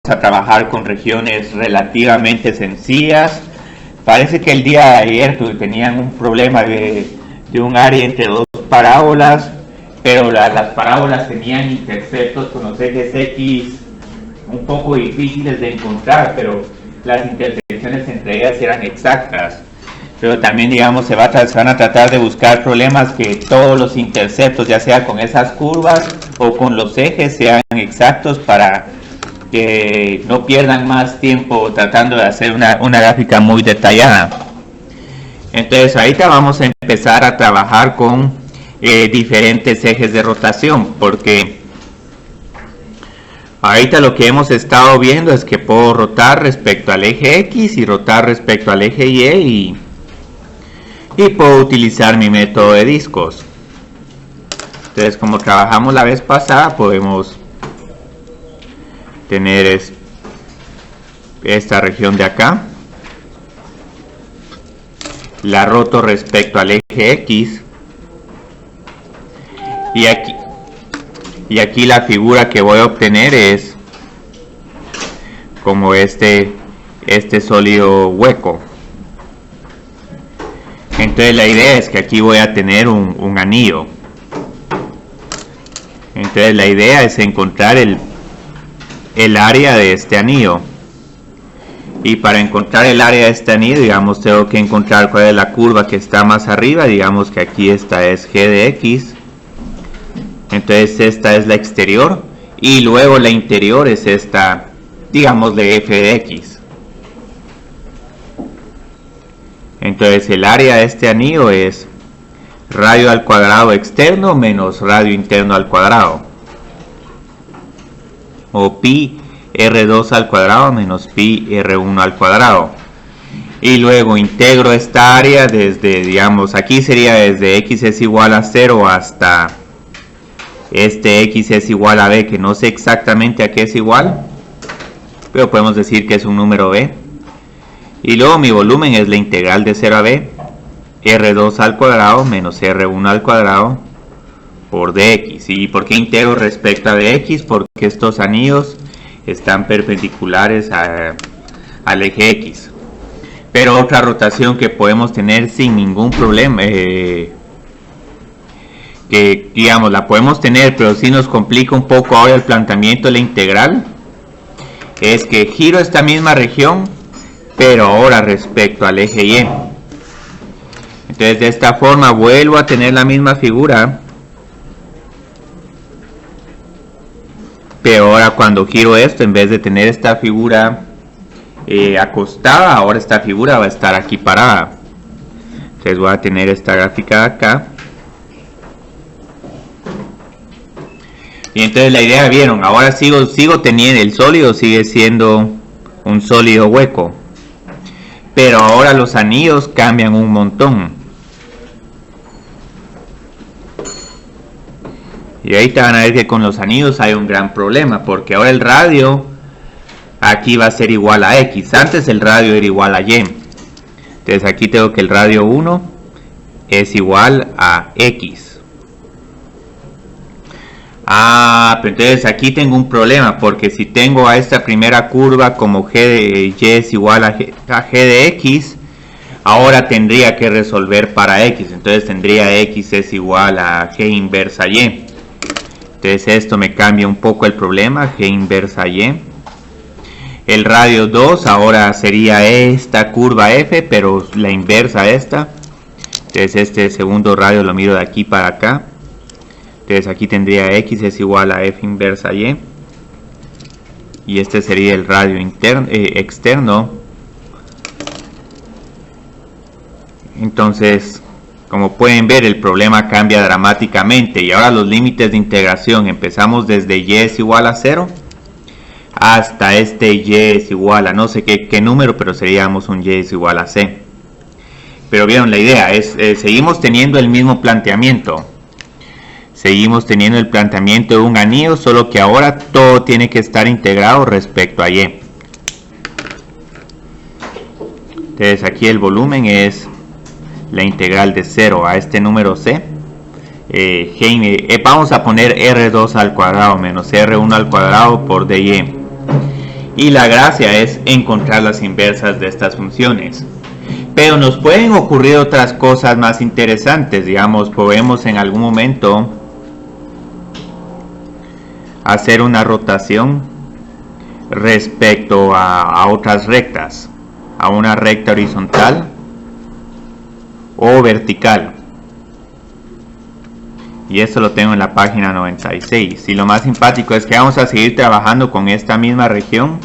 a trabajar con regiones relativamente sencillas. Parece que el día de ayer tenían un problema de un área entre dos parábolas, pero las parábolas tenían interceptos con los ejes X un poco difíciles de encontrar, pero las intersecciones entre ellas eran exactas. Pero también, digamos, se van a tratar de buscar problemas que todos los interceptos, ya sea con esas curvas o con los ejes, sean exactos para que no pierdan más tiempo tratando de hacer una gráfica muy detallada. Entonces ahorita vamos a empezar a trabajar con diferentes ejes de rotación, porque ahorita lo que hemos estado viendo es que puedo rotar respecto al eje X y rotar respecto al eje Y y puedo utilizar mi método de discos. Entonces, como trabajamos la vez pasada, podemos tener esta región de acá, la roto respecto al eje X, y aquí la figura que voy a obtener es como este sólido hueco. Entonces la idea es que aquí voy a tener un anillo. Entonces la idea es encontrar el área de este anillo. Y para encontrar el área de este anillo, digamos, tengo que encontrar cuál es la curva que está más arriba. Digamos que aquí esta es G de X. Entonces esta es la exterior. Y luego la interior es esta, digamos, de F de X. Entonces el área de este anillo es radio al cuadrado externo menos radio interno al cuadrado, o pi R2 al cuadrado menos pi R1 al cuadrado. Y luego integro esta área desde, digamos, aquí sería desde X es igual a 0 hasta este X es igual a B, que no sé exactamente a qué es igual, pero podemos decir que es un número B. Y luego mi volumen es la integral de 0 a B, R2 al cuadrado menos R1 al cuadrado por dx. ¿Y por qué integro respecto a dx? Porque estos anillos están perpendiculares al eje X. Pero otra rotación que podemos tener sin ningún problema, que digamos la podemos tener, pero sí nos complica un poco ahora el planteamiento de la integral, es que giro esta misma región, pero ahora respecto al eje Y. Entonces de esta forma vuelvo a tener la misma figura, pero ahora cuando giro esto, en vez de tener esta figura acostada, ahora esta figura va a estar aquí parada. Entonces voy a tener esta gráfica de acá. Y entonces la idea, vieron, ahora sigo teniendo, el sólido sigue siendo un sólido hueco, pero ahora los anillos cambian un montón. Y ahorita van a ver que con los anillos hay un gran problema, porque ahora el radio aquí va a ser igual a X. Antes el radio era igual a Y. Entonces aquí tengo que el radio 1 es igual a X. Pero entonces aquí tengo un problema, porque si tengo a esta primera curva como G de Y es igual a G de X, ahora tendría que resolver para X. Entonces tendría X es igual a G inversa Y. Entonces esto me cambia un poco el problema, G inversa Y. El radio 2 ahora sería esta curva F, pero la inversa a esta. Entonces este segundo radio lo miro de aquí para acá. Entonces aquí tendría X es igual a F inversa Y. Y este sería el radio externo. Entonces, como pueden ver, el problema cambia dramáticamente. Y ahora los límites de integración. Empezamos desde Y es igual a 0 hasta este Y es igual a no sé qué número, pero seríamos un Y es igual a C. Pero vieron, la idea es, seguimos teniendo el mismo planteamiento. Seguimos teniendo el planteamiento de un anillo, solo que ahora todo tiene que estar integrado respecto a Y. Entonces aquí el volumen es la integral de 0 a este número C. Vamos a poner R2 al cuadrado menos R1 al cuadrado por dy. Y la gracia es encontrar las inversas de estas funciones. Pero nos pueden ocurrir otras cosas más interesantes. Digamos, podemos en algún momento hacer una rotación respecto a otras rectas, a una recta horizontal o vertical. Y esto lo tengo en la página 96. Y lo más simpático es que vamos a seguir trabajando con esta misma región.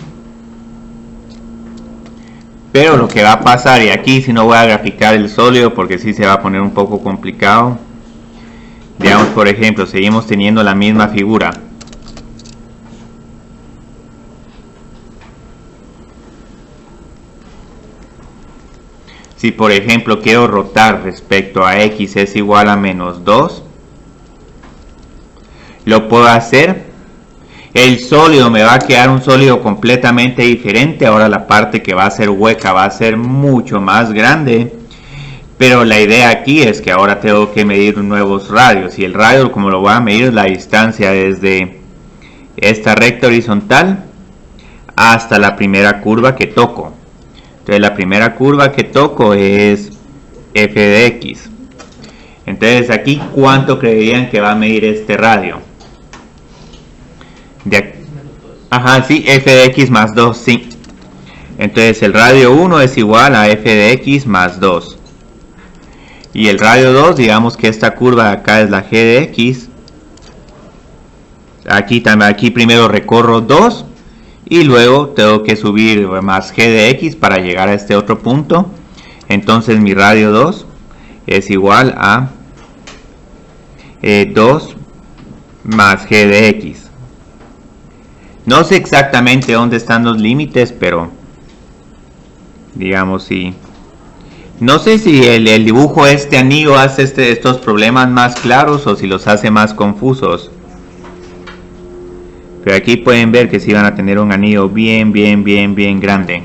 Pero lo que va a pasar, y aquí si no voy a graficar el sólido porque sí se va a poner un poco complicado. Digamos, por ejemplo, seguimos teniendo la misma figura. Si por ejemplo quiero rotar respecto a x es igual a menos 2, lo puedo hacer. El sólido me va a quedar un sólido completamente diferente. Ahora la parte que va a ser hueca va a ser mucho más grande. Pero la idea aquí es que ahora tengo que medir nuevos radios. Y el radio, como lo voy a medir, es la distancia desde esta recta horizontal hasta la primera curva que toco. Entonces la primera curva que toco es f de x. Entonces aquí, ¿cuánto creerían que va a medir este radio? Ajá, sí, f de x más 2, sí. Entonces el radio 1 es igual a f de x más 2. Y el radio 2, digamos que esta curva de acá es la g de x. Aquí primero recorro 2. Y luego tengo que subir más g de x para llegar a este otro punto. Entonces mi radio 2 es igual a 2 más g de x. No sé exactamente dónde están los límites, pero digamos sí. No sé si el dibujo este anillo hace estos problemas más claros o si los hace más confusos. Pero aquí pueden ver que sí van a tener un anillo bien grande.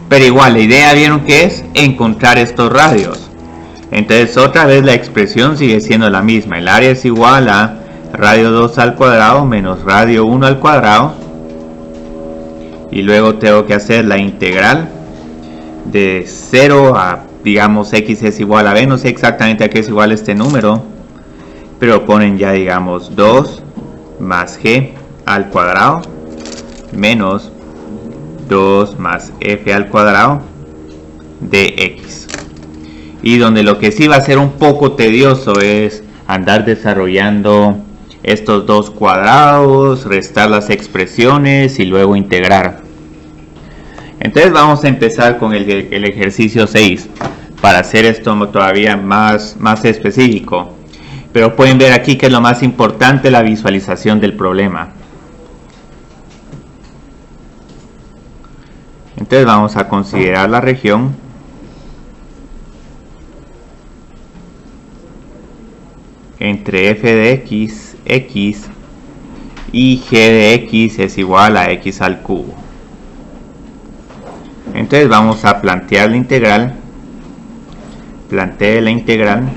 Pero igual, la idea, ¿vieron qué es? Encontrar estos radios. Entonces otra vez la expresión sigue siendo la misma. El área es igual a radio 2 al cuadrado menos radio 1 al cuadrado. Y luego tengo que hacer la integral de 0 a, digamos, x es igual a b. No sé exactamente a qué es igual este número. Pero ponen ya, digamos, 2 más g al cuadrado menos 2 más f al cuadrado de x. Y donde lo que sí va a ser un poco tedioso es andar desarrollando estos dos cuadrados, restar las expresiones y luego integrar. Entonces vamos a empezar con el ejercicio 6 para hacer esto todavía más específico. Pero pueden ver aquí que es lo más importante, la visualización del problema. Entonces vamos a considerar la región entre f de x y g de x es igual a x al cubo. Entonces vamos a plantear la integral. Plantee la integral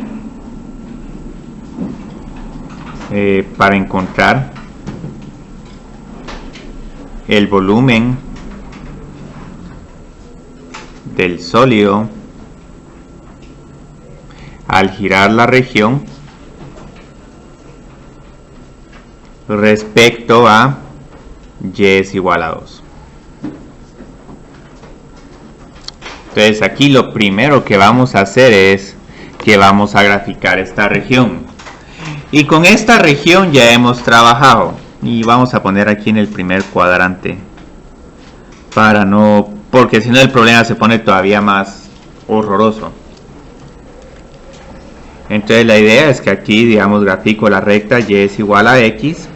para encontrar el volumen del sólido al girar la región respecto a y es igual a 2. Entonces aquí lo primero que vamos a hacer es que vamos a graficar esta región. Y con esta región ya hemos trabajado. Y vamos a poner aquí en el primer cuadrante. Porque si no el problema se pone todavía más horroroso. Entonces la idea es que aquí, digamos, grafico la recta y es igual a x.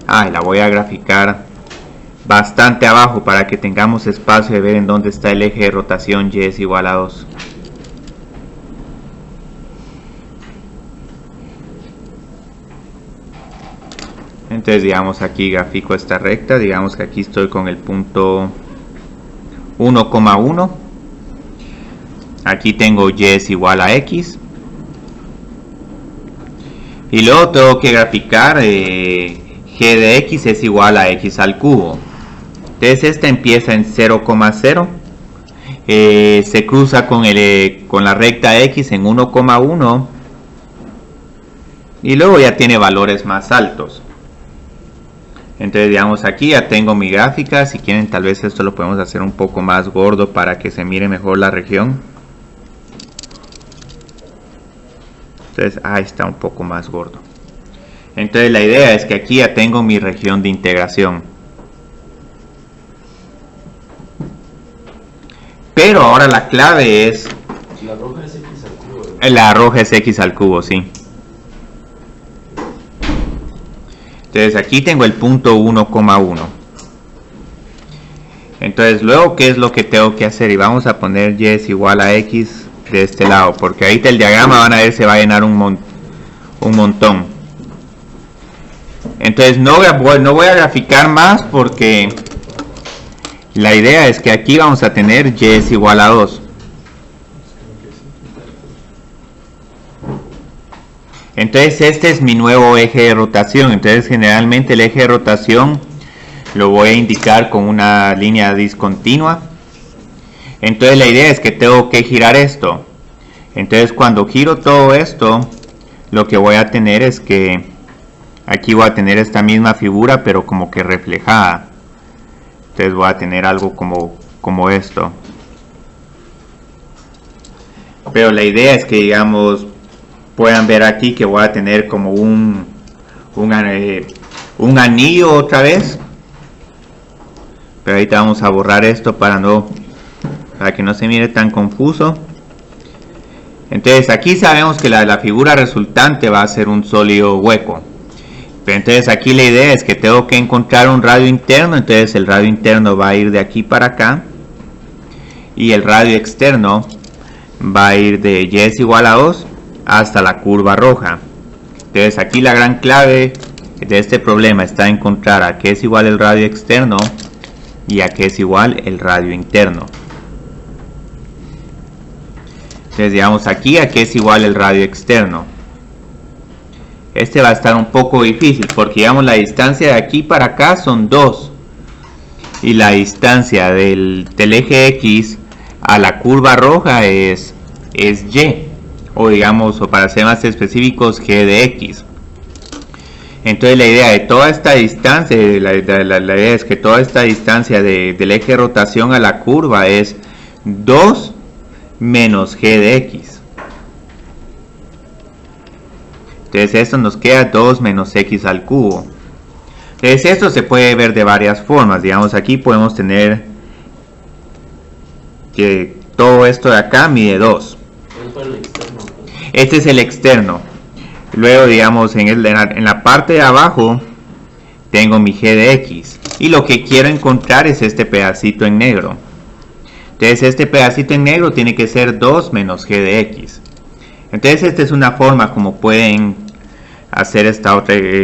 Y la voy a graficar bastante abajo para que tengamos espacio de ver en dónde está el eje de rotación y es igual a 2. Entonces digamos aquí grafico esta recta, digamos que aquí estoy con el punto 1,1. Aquí tengo y es igual a x. Y luego tengo que graficar g de x es igual a x al cubo. Entonces esta empieza en 0,0. Se cruza con la recta x en 1,1. Y luego ya tiene valores más altos. Entonces digamos aquí ya tengo mi gráfica. Si quieren tal vez esto lo podemos hacer un poco más gordo para que se mire mejor la región. Entonces ahí está un poco más gordo. Entonces la idea es que aquí ya tengo mi región de integración. Pero ahora la clave es... La roja es x al cubo. La roja es x al cubo, sí. Entonces aquí tengo el punto 1,1. Entonces luego, ¿qué es lo que tengo que hacer? Y vamos a poner y es igual a x de este lado, porque ahorita el diagrama van a ver se va a llenar un montón. Entonces no voy a graficar más porque la idea es que aquí vamos a tener y es igual a 2. Entonces este es mi nuevo eje de rotación. Entonces generalmente el eje de rotación lo voy a indicar con una línea discontinua. Entonces la idea es que tengo que girar esto. Entonces cuando giro todo esto, lo que voy a tener es que aquí voy a tener esta misma figura pero como que reflejada. Entonces voy a tener algo como esto. Pero la idea es que digamos puedan ver aquí que voy a tener como un anillo otra vez. Pero ahorita vamos a borrar esto para que no se mire tan confuso. Entonces aquí sabemos que la figura resultante va a ser un sólido hueco. Pero entonces aquí la idea es que tengo que encontrar un radio interno. Entonces el radio interno va a ir de aquí para acá. Y el radio externo va a ir de y es igual a 2 hasta la curva roja. Entonces aquí la gran clave de este problema está en encontrar a qué es igual el radio externo y a qué es igual el radio interno. Entonces digamos aquí a qué es igual el radio externo. Este va a estar un poco difícil porque digamos la distancia de aquí para acá son 2 y la distancia del eje X a la curva roja es Y, o digamos, o para ser más específicos, g de x. Entonces la idea de toda esta distancia, la idea es que toda esta distancia del eje de rotación a la curva es 2 menos g de x. Entonces esto nos queda 2 menos x al cubo. Entonces esto se puede ver de varias formas. Digamos aquí podemos tener que todo esto de acá mide 2. Este es el externo. Luego digamos en la parte de abajo tengo mi g de x. Y lo que quiero encontrar es este pedacito en negro. Entonces este pedacito en negro tiene que ser 2 menos g de x. Entonces esta es una forma como pueden hacer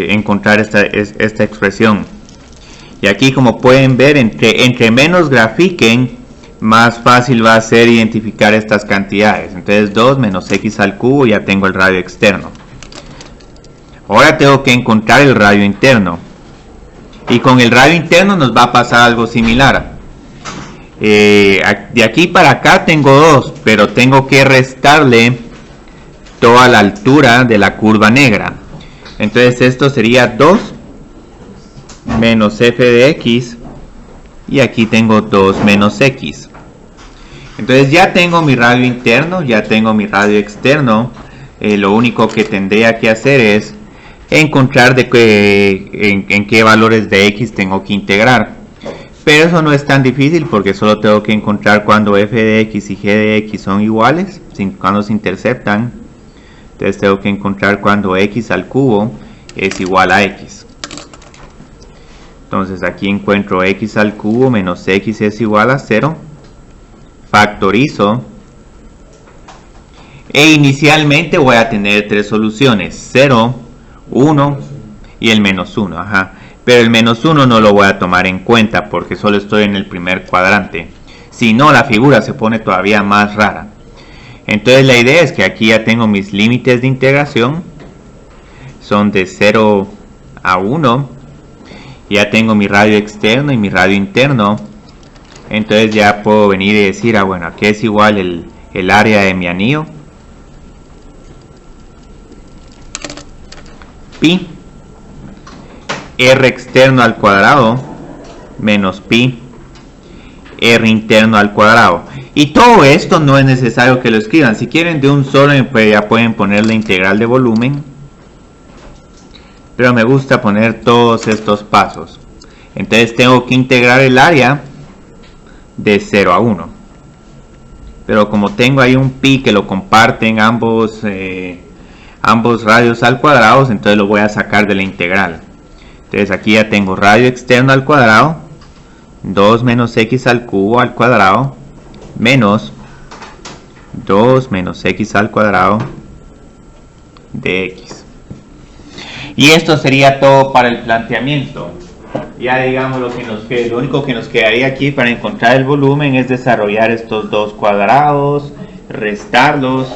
encontrar esta expresión. Y aquí como pueden ver, entre menos grafiquen, más fácil va a ser identificar estas cantidades. Entonces 2 menos x al cubo, ya tengo el radio externo. Ahora tengo que encontrar el radio interno. Y con el radio interno nos va a pasar algo similar. De aquí para acá tengo 2, pero tengo que restarle toda la altura de la curva negra. Entonces esto sería 2 menos f de x. Y aquí tengo 2 menos x. Entonces ya tengo mi radio interno, ya tengo mi radio externo. Lo único que tendría que hacer es encontrar en qué valores de x tengo que integrar. Pero eso no es tan difícil porque solo tengo que encontrar cuando f de x y g de x son iguales, cuando se interceptan. Entonces tengo que encontrar cuando x al cubo es igual a x. Entonces aquí encuentro x al cubo menos x es igual a 0. Factorizo. E inicialmente voy a tener tres soluciones. 0, 1 y el menos 1. Ajá. Pero el menos 1 no lo voy a tomar en cuenta porque solo estoy en el primer cuadrante. Si no, la figura se pone todavía más rara. Entonces la idea es que aquí ya tengo mis límites de integración. son de 0 a 1. Ya tengo mi radio externo y mi radio interno. Entonces ya puedo venir y decir, bueno, aquí es igual el área de mi anillo. Pi R externo al cuadrado menos pi R interno al cuadrado. Y todo esto no es necesario que lo escriban. Si quieren de un solo, pues ya pueden poner la integral de volumen. Pero me gusta poner todos estos pasos. Entonces tengo que integrar el área de 0 a 1. Pero como tengo ahí un pi que lo comparten ambos radios al cuadrado, entonces lo voy a sacar de la integral. Entonces aquí ya tengo radio externo al cuadrado, 2 menos x al cubo al cuadrado, menos 2 menos x al cuadrado de x. Y esto sería todo para el planteamiento. Ya digamos lo único que nos quedaría aquí para encontrar el volumen es desarrollar estos dos cuadrados, restarlos,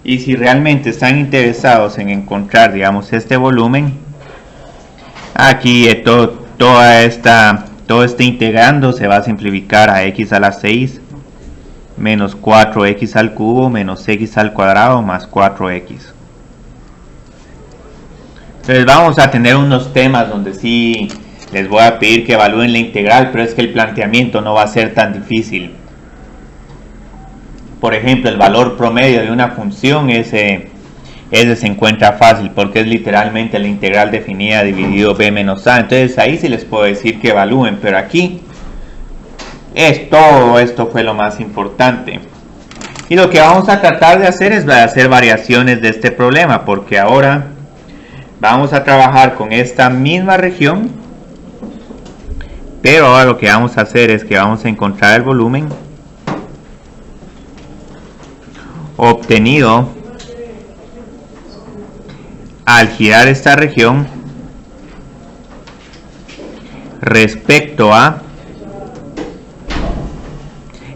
y si realmente están interesados en encontrar, digamos, este volumen, aquí todo este integrando se va a simplificar a x a la 6 menos 4x al cubo menos x al cuadrado más 4x. Entonces vamos a tener unos temas donde sí les voy a pedir que evalúen la integral, pero es que el planteamiento no va a ser tan difícil. Por ejemplo, el valor promedio de una función, ese se encuentra fácil porque es literalmente la integral definida dividido b menos a. Entonces ahí sí les puedo decir que evalúen, pero aquí todo esto fue lo más importante. Y lo que vamos a tratar de hacer es hacer variaciones de este problema, porque ahora vamos a trabajar con esta misma región. Pero ahora lo que vamos a hacer es que vamos a encontrar el volumen obtenido al girar esta región respecto a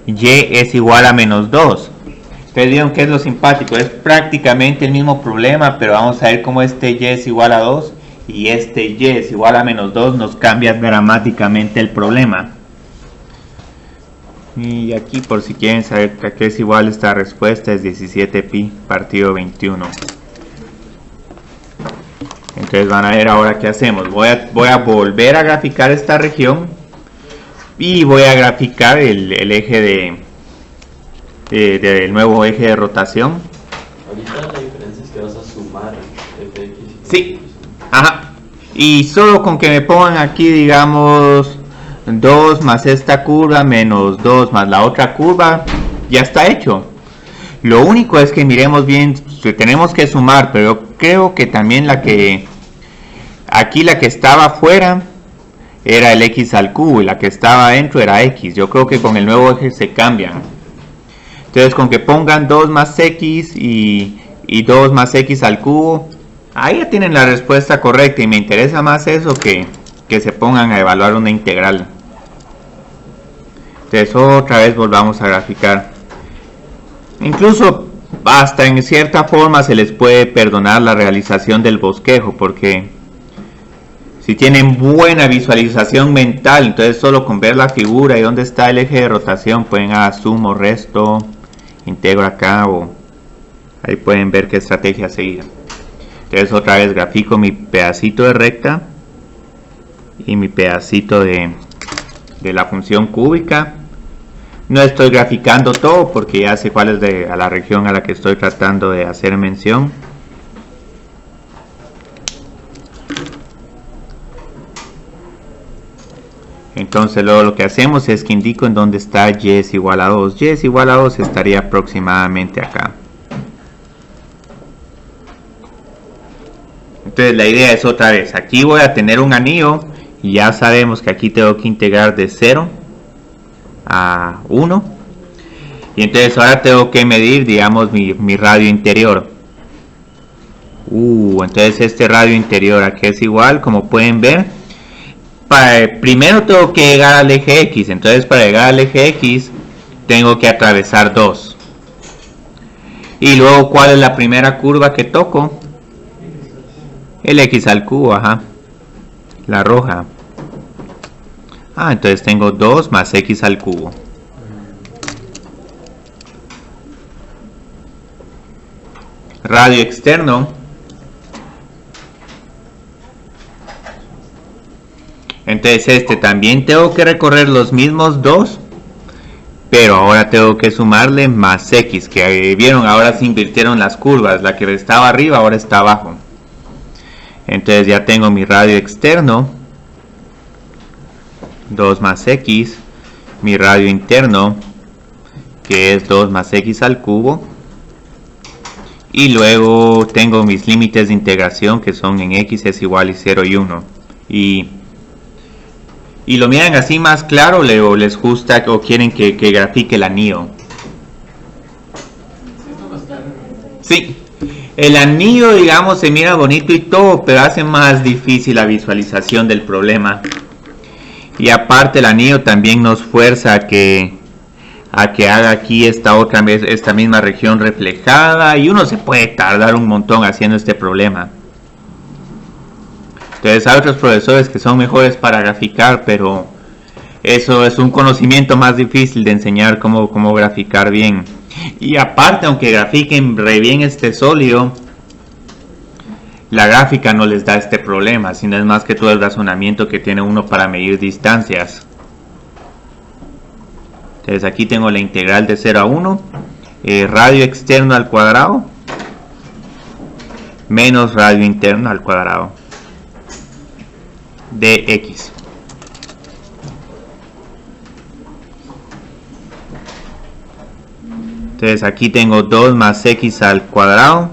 y es igual a menos 2. Ustedes vieron que es lo simpático, es prácticamente el mismo problema, pero vamos a ver cómo este y es igual a 2 y este y es igual a menos 2 nos cambia dramáticamente el problema. Y aquí, por si quieren saber a qué es igual esta respuesta, es 17pi partido 21. Entonces van a ver ahora qué hacemos. Voy a volver a graficar esta región y voy a graficar el eje del nuevo eje de rotación. Ahorita la diferencia es que vas a sumar fx. Sí. Ajá. Y solo con que me pongan aquí, digamos, 2 más esta curva menos 2 más la otra curva, ya está hecho. Lo único es que miremos bien, tenemos que sumar, pero yo creo que también aquí la que estaba afuera era el x al cubo y la que estaba adentro era x. Yo creo que con el nuevo eje se cambian. Entonces con que pongan 2 más x y 2 más x al cubo, ahí ya tienen la respuesta correcta, y me interesa más eso que se pongan a evaluar una integral. Entonces otra vez volvamos a graficar. Incluso hasta en cierta forma se les puede perdonar la realización del bosquejo, porque si tienen buena visualización mental, entonces solo con ver la figura y dónde está el eje de rotación pueden sumo, resto, integro acá, o ahí pueden ver qué estrategia seguir. Entonces otra vez grafico mi pedacito de recta y mi pedacito de la función cúbica. No estoy graficando todo porque ya sé cuál es a la región a la que estoy tratando de hacer mención. Entonces luego lo que hacemos es que indico en dónde está y es igual a 2. Y es igual a 2 estaría aproximadamente acá. Entonces la idea es otra vez, aquí voy a tener un anillo y ya sabemos que aquí tengo que integrar de 0 a 1. Y entonces ahora tengo que medir, digamos, mi radio interior. Entonces este radio interior aquí es igual, como pueden ver. Primero tengo que llegar al eje X, entonces para llegar al eje X tengo que atravesar 2. Y luego, ¿cuál es la primera curva que toco? El x al cubo, ajá. La roja. Entonces tengo 2 más x al cubo. Radio externo. Entonces este también tengo que recorrer los mismos 2. Pero ahora tengo que sumarle más x. Que vieron, ahora se invirtieron las curvas. La que estaba arriba ahora está abajo. Entonces ya tengo mi radio externo. 2 más x. Mi radio interno, que es 2 más x al cubo. Y luego tengo mis límites de integración, que son en x es igual a 0 y 1. Y lo miran así más claro, o les gusta o quieren que grafique el anillo. Sí, el anillo, digamos, se mira bonito y todo, pero hace más difícil la visualización del problema. Y aparte el anillo también nos fuerza a que haga aquí esta misma región reflejada, y uno se puede tardar un montón haciendo este problema. Entonces hay otros profesores que son mejores para graficar, pero eso es un conocimiento más difícil de enseñar cómo graficar bien. Y aparte, aunque grafiquen re bien este sólido, la gráfica no les da este problema, sino es más que todo el razonamiento que tiene uno para medir distancias. Entonces aquí tengo la integral de 0 a 1, radio externo al cuadrado, menos radio interno al cuadrado de x. Entonces aquí tengo 2 más x al cuadrado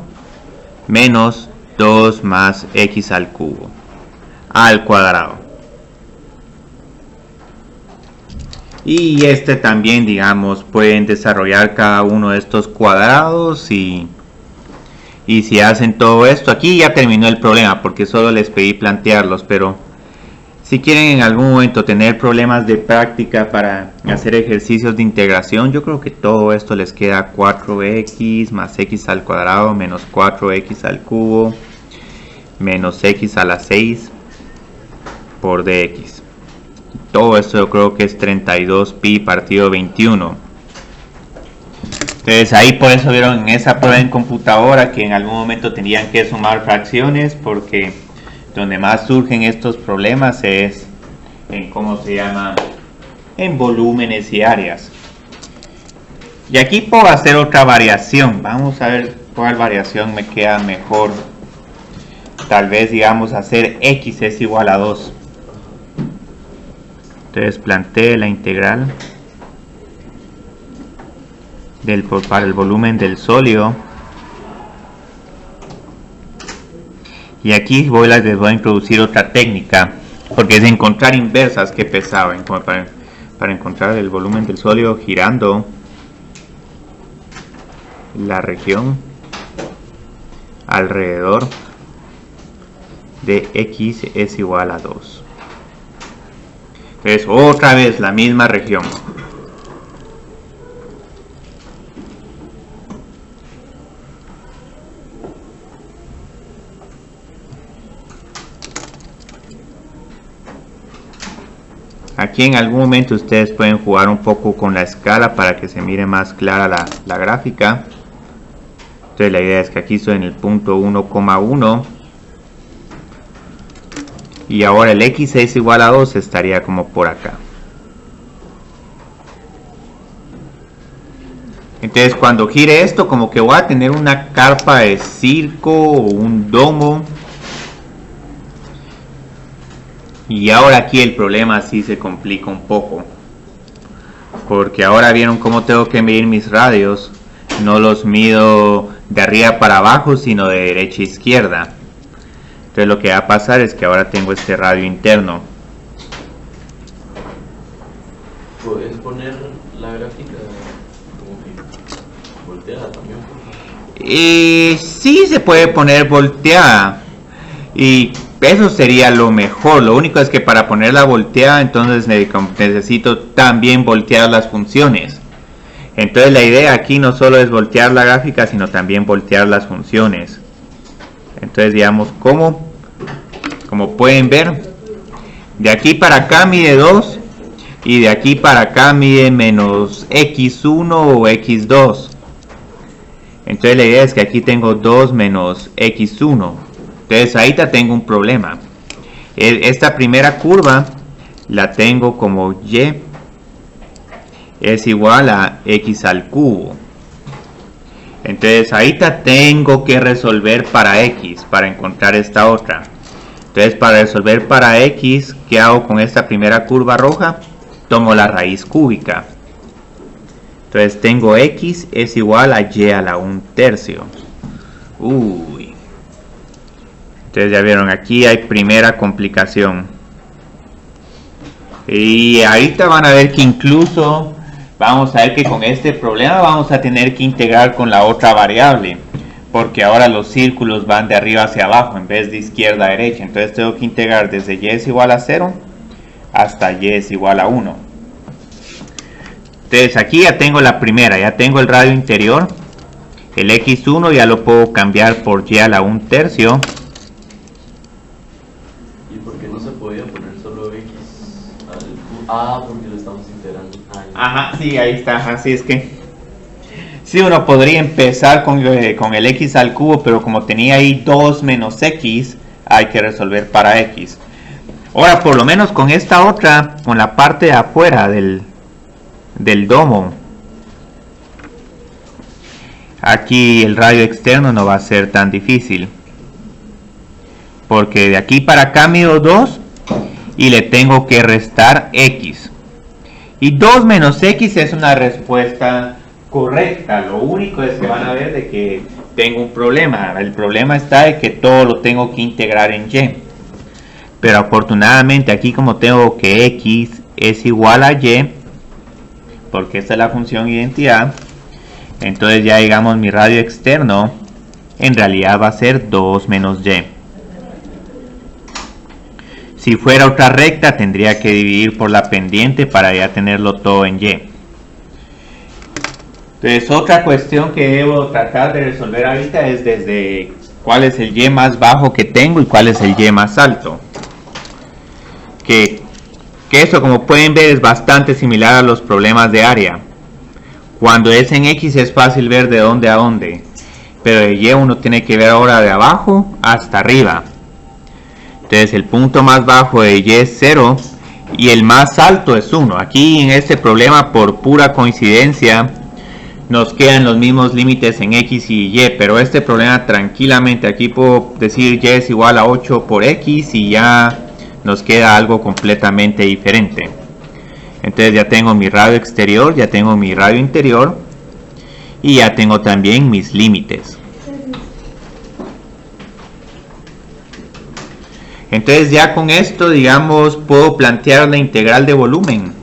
menos 2 más x al cubo al cuadrado. Y este también, digamos, pueden desarrollar cada uno de estos cuadrados y si hacen todo esto, aquí ya terminó el problema porque solo les pedí plantearlos, pero si quieren en algún momento tener problemas de práctica para hacer ejercicios de integración, yo creo que todo esto les queda 4x más x al cuadrado menos 4x al cubo menos x a la 6 por dx. Todo esto yo creo que es 32pi partido 21. Entonces ahí por eso vieron en esa prueba en computadora que en algún momento tenían que sumar fracciones, porque donde más surgen estos problemas es en en volúmenes y áreas. Y aquí puedo hacer otra variación. Vamos a ver cuál variación me queda mejor. Tal vez, digamos, hacer x es igual a 2. Entonces planteé la integral para el volumen del sólido. Y aquí les voy a introducir otra técnica, porque es encontrar inversas que pesaban, como para encontrar el volumen del sólido girando la región alrededor de x es igual a 2. Entonces otra vez la misma región. Aquí en algún momento ustedes pueden jugar un poco con la escala para que se mire más clara la gráfica. Entonces la idea es que aquí estoy en el punto 1,1 y ahora el x es igual a 2 estaría como por acá. Entonces cuando gire esto, como que voy a tener una carpa de circo o un domo. Y ahora aquí el problema sí se complica un poco, porque ahora vieron cómo tengo que medir mis radios. No los mido de arriba para abajo, sino de derecha a izquierda. Entonces lo que va a pasar es que ahora tengo este radio interno. ¿Puedes poner la gráfica como que volteada también? Sí se puede poner volteada, y eso sería lo mejor. Lo único es que para ponerla volteada, entonces necesito también voltear las funciones. Entonces la idea aquí no solo es voltear la gráfica, sino también voltear las funciones. Entonces digamos, ¿cómo? Como pueden ver, de aquí para acá mide 2 y de aquí para acá mide menos x1 o x2. Entonces la idea es que aquí tengo 2 menos x1. Entonces ahorita tengo un problema. Esta primera curva la tengo como y es igual a x al cubo. Entonces ahorita tengo que resolver para x, para encontrar esta otra. Entonces para resolver para x, ¿qué hago con esta primera curva roja? Tomo la raíz cúbica. Entonces tengo x es igual a y a la 1/3. Uy. Entonces ya vieron, aquí hay primera complicación. Y ahorita van a ver que incluso vamos a ver que con este problema vamos a tener que integrar con la otra variable. Porque ahora los círculos van de arriba hacia abajo en vez de izquierda a derecha. Entonces tengo que integrar desde y es igual a 0 hasta y es igual a 1. Entonces aquí ya tengo la primera, ya tengo el radio interior. El x1 ya lo puedo cambiar por y a la 1/3. ¿Y por qué no se podía poner solo x al cubo? Ah, porque lo estamos integrando. Ajá, sí, ahí está. Así es que sí, uno podría empezar con el x al cubo, pero como tenía ahí 2 menos x, hay que resolver para x. Ahora, por lo menos con esta otra, con la parte de afuera del domo, aquí el radio externo no va a ser tan difícil. Porque de aquí para acá mido 2 y le tengo que restar x. Y 2 menos x es una respuesta correcta. Lo único es que van a ver de que tengo un problema. El problema está de que todo lo tengo que integrar en y. Pero afortunadamente aquí, como tengo que x es igual a y, porque esta es la función identidad, entonces ya digamos mi radio externo en realidad va a ser 2 menos y. Si fuera otra recta tendría que dividir por la pendiente para ya tenerlo todo en y. Entonces otra cuestión que debo tratar de resolver ahorita es desde cuál es el y más bajo que tengo y cuál es el y más alto. Que eso, como pueden ver, es bastante similar a los problemas de área. Cuando es en x es fácil ver de dónde a dónde, pero de y uno tiene que ver ahora de abajo hasta arriba. Entonces el punto más bajo de y es 0 y el más alto es 1. Aquí en este problema, por pura coincidencia, nos quedan los mismos límites en x y y, pero este problema tranquilamente aquí puedo decir y es igual a 8 por x y ya nos queda algo completamente diferente. Entonces ya tengo mi radio exterior, ya tengo mi radio interior y ya tengo también mis límites. Entonces ya con esto, digamos, puedo plantear la integral de volumen.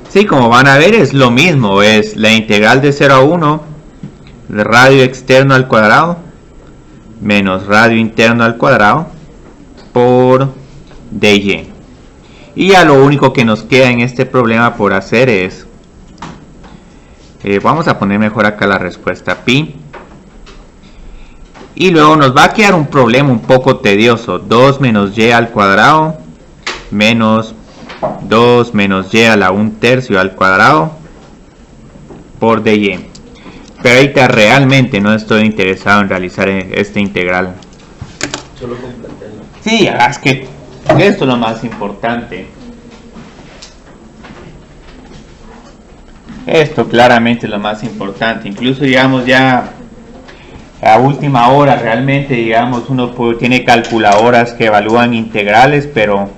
Sí, como van a ver es lo mismo, es la integral de 0 a 1 de radio externo al cuadrado menos radio interno al cuadrado por dy. Y ya lo único que nos queda en este problema por hacer es, vamos a poner mejor acá la respuesta pi. Y luego nos va a quedar un problema un poco tedioso, 2 menos y al cuadrado menos 2 menos y a la 1/3 al cuadrado por dy. Pero ahorita realmente no estoy interesado en realizar esta integral. Solo con plantearlo. Sí, es que esto es lo más importante. Esto claramente es lo más importante. Incluso digamos ya a última hora realmente, digamos, uno tiene calculadoras que evalúan integrales, pero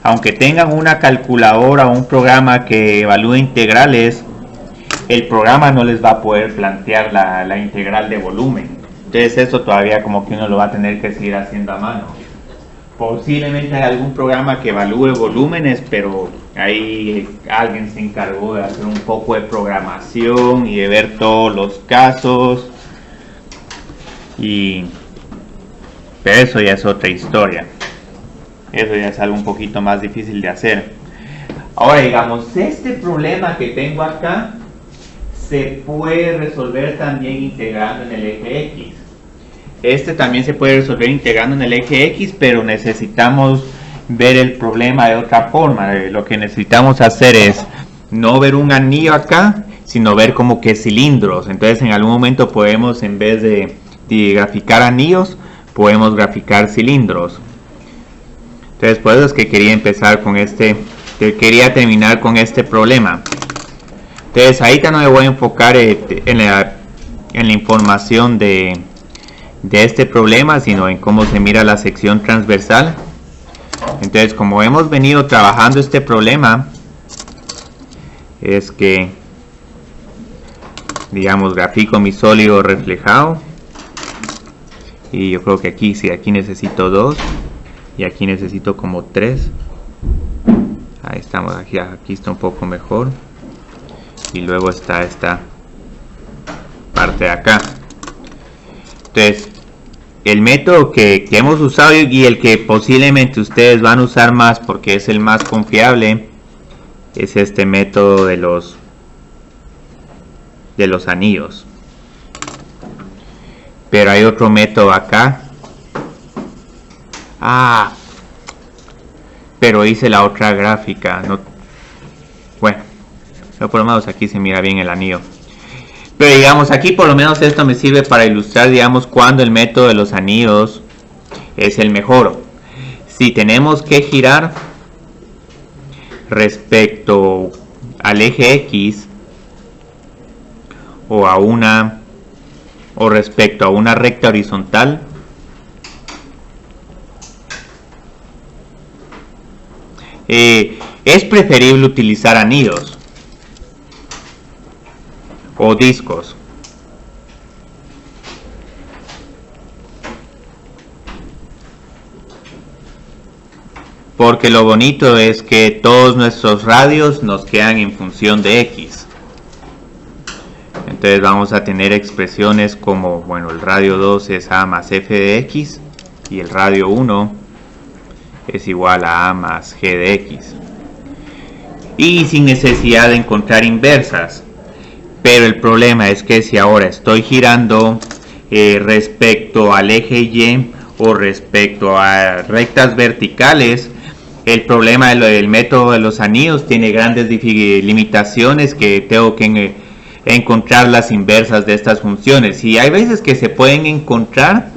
aunque tengan una calculadora o un programa que evalúe integrales, el programa no les va a poder plantear la integral de volumen. Entonces esto todavía como que uno lo va a tener que seguir haciendo a mano. Posiblemente hay algún programa que evalúe volúmenes, pero ahí alguien se encargó de hacer un poco de programación y de ver todos los casos. Pero eso ya es otra historia. Eso ya es algo un poquito más difícil de hacer. Ahora digamos, este problema que tengo acá se puede resolver también integrando en el eje X. Este también se puede resolver integrando en el eje X, pero necesitamos ver el problema de otra forma. Lo que necesitamos hacer es no ver un anillo acá, sino ver como que cilindros. Entonces en algún momento podemos, en vez de graficar anillos, podemos graficar cilindros. Entonces por eso es que quería empezar con quería terminar con este problema. Entonces ahorita no me voy a enfocar en la información de este problema, sino en cómo se mira la sección transversal. Entonces, como hemos venido trabajando este problema, es que, digamos, grafico mi sólido reflejado, y yo creo que aquí sí, aquí necesito 2 y aquí necesito como 3. Ahí estamos, aquí está un poco mejor, y luego está esta parte de acá. Entonces, el método que hemos usado y el que posiblemente ustedes van a usar más porque es el más confiable es este método de los anillos. Pero hay otro método acá. Pero hice la otra gráfica. Bueno, por lo menos aquí se mira bien el anillo. Pero digamos, aquí por lo menos esto me sirve para ilustrar, digamos, cuando el método de los anillos es el mejor. Si tenemos que girar respecto al eje X o respecto a una recta horizontal, es preferible utilizar anillos o discos. Porque lo bonito es que todos nuestros radios nos quedan en función de X. Entonces vamos a tener expresiones como, bueno, el radio 2 es A más F de X y el radio 1 es igual a A más G de X. Y sin necesidad de encontrar inversas. Pero el problema es que si ahora estoy girando respecto al eje Y o respecto a rectas verticales, el problema del método de los anillos tiene grandes limitaciones, que tengo que encontrar las inversas de estas funciones. Y hay veces que se pueden encontrar,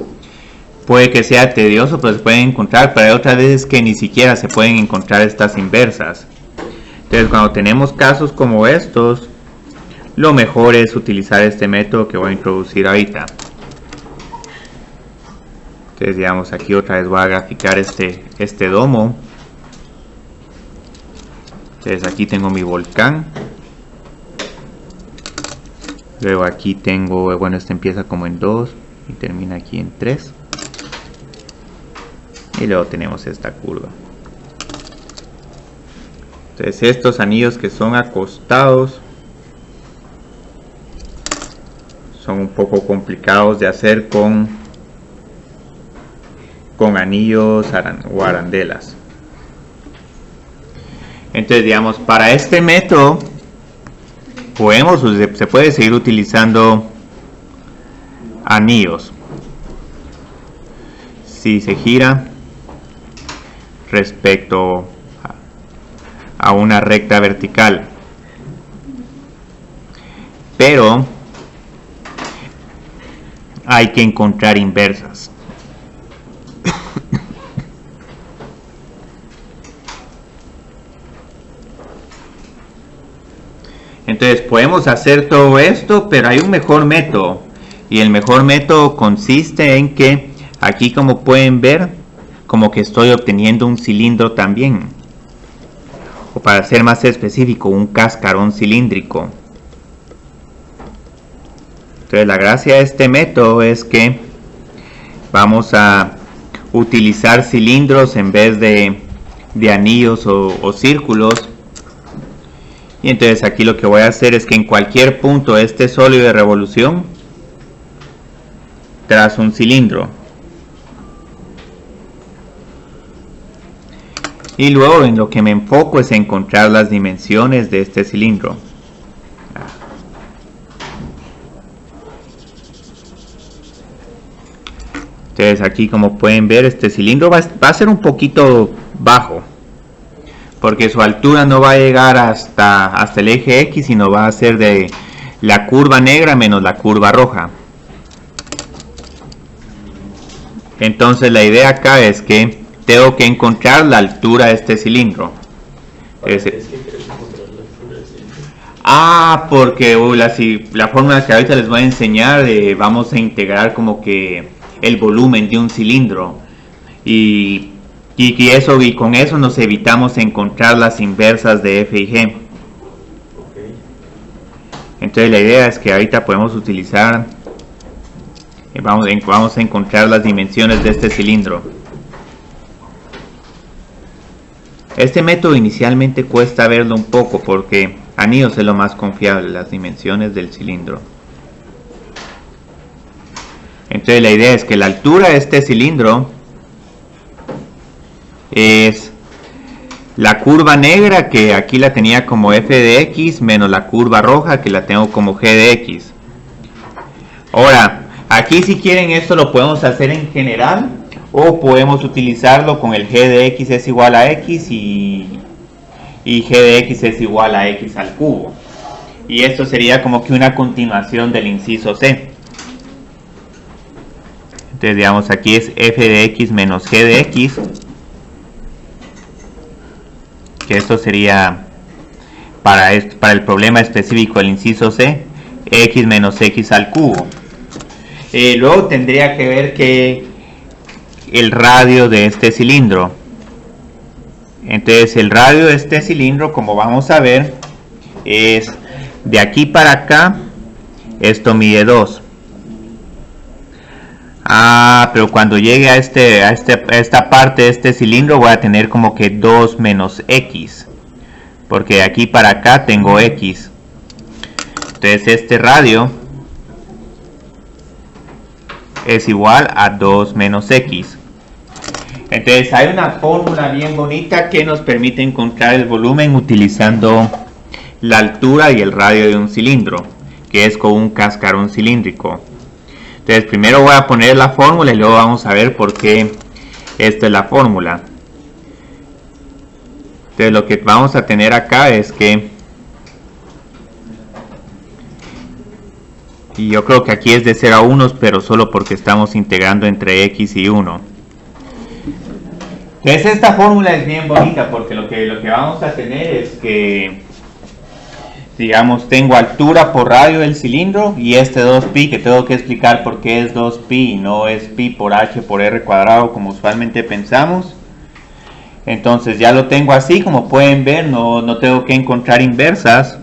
puede que sea tedioso, pero se pueden encontrar, pero hay otras veces que ni siquiera se pueden encontrar estas inversas. Entonces cuando tenemos casos como estos, lo mejor es utilizar este método que voy a introducir ahorita. Entonces digamos, aquí otra vez voy a graficar este domo. Entonces aquí tengo mi volcán. Luego aquí tengo, bueno, este empieza como en 2 y termina aquí en 3. Y luego tenemos esta curva. Entonces estos anillos que son acostados son un poco complicados de hacer con anillos o arandelas. Entonces digamos, para este método se puede seguir utilizando anillos. Si se gira respecto a una recta vertical, pero hay que encontrar inversas. Entonces podemos hacer todo esto, pero hay un mejor método, y el mejor método consiste en que aquí, como pueden ver, como que estoy obteniendo un cilindro también, o para ser más específico, un cascarón cilíndrico. Entonces la gracia de este método es que vamos a utilizar cilindros en vez de anillos o círculos. Y entonces aquí lo que voy a hacer es que en cualquier punto de este sólido de revolución trazo un cilindro. Y luego en lo que me enfoco es encontrar las dimensiones de este cilindro. Entonces aquí, como pueden ver, este cilindro va a ser un poquito bajo, porque su altura no va a llegar hasta el eje X, sino va a ser de la curva negra menos la curva roja. Entonces la idea acá es que tengo que encontrar la altura de este cilindro. Porque la fórmula que ahorita les voy a enseñar, vamos a integrar como que el volumen de un cilindro, y con eso nos evitamos encontrar las inversas de F y G. Entonces la idea es que ahorita podemos utilizar, vamos a encontrar las dimensiones de este cilindro. Este método inicialmente cuesta verlo un poco porque anillos es lo más confiable, las dimensiones del cilindro. Entonces la idea es que la altura de este cilindro es la curva negra, que aquí la tenía como f de x, menos la curva roja, que la tengo como g de x. Ahora, aquí si quieren esto lo podemos hacer en general, o podemos utilizarlo con el g de x es igual a x y g de x es igual a x al cubo. Y esto sería como que una continuación del inciso C. Entonces digamos aquí es f de x menos g de x, que esto sería para el problema específico del inciso C, x menos x al cubo. Luego tendría que ver que el radio de este cilindro. Entonces el radio de este cilindro, como vamos a ver, es de aquí para acá, esto mide 2. Pero cuando llegue a esta parte de este cilindro voy a tener como que 2 menos x, porque de aquí para acá tengo x. Entonces este radio es igual a 2 menos x. Entonces hay una fórmula bien bonita que nos permite encontrar el volumen utilizando la altura y el radio de un cilindro, que es con un cascarón cilíndrico. Entonces primero voy a poner la fórmula y luego vamos a ver por qué esta es la fórmula. Entonces lo que vamos a tener acá es que, y yo creo que aquí es de 0 a 1, pero solo porque estamos integrando entre x y 1. Entonces esta fórmula es bien bonita porque lo que vamos a tener es que, digamos, tengo altura por radio del cilindro y este 2pi, que tengo que explicar por qué es 2pi y no es pi por h por r cuadrado como usualmente pensamos. Entonces ya lo tengo así, como pueden ver, no tengo que encontrar inversas.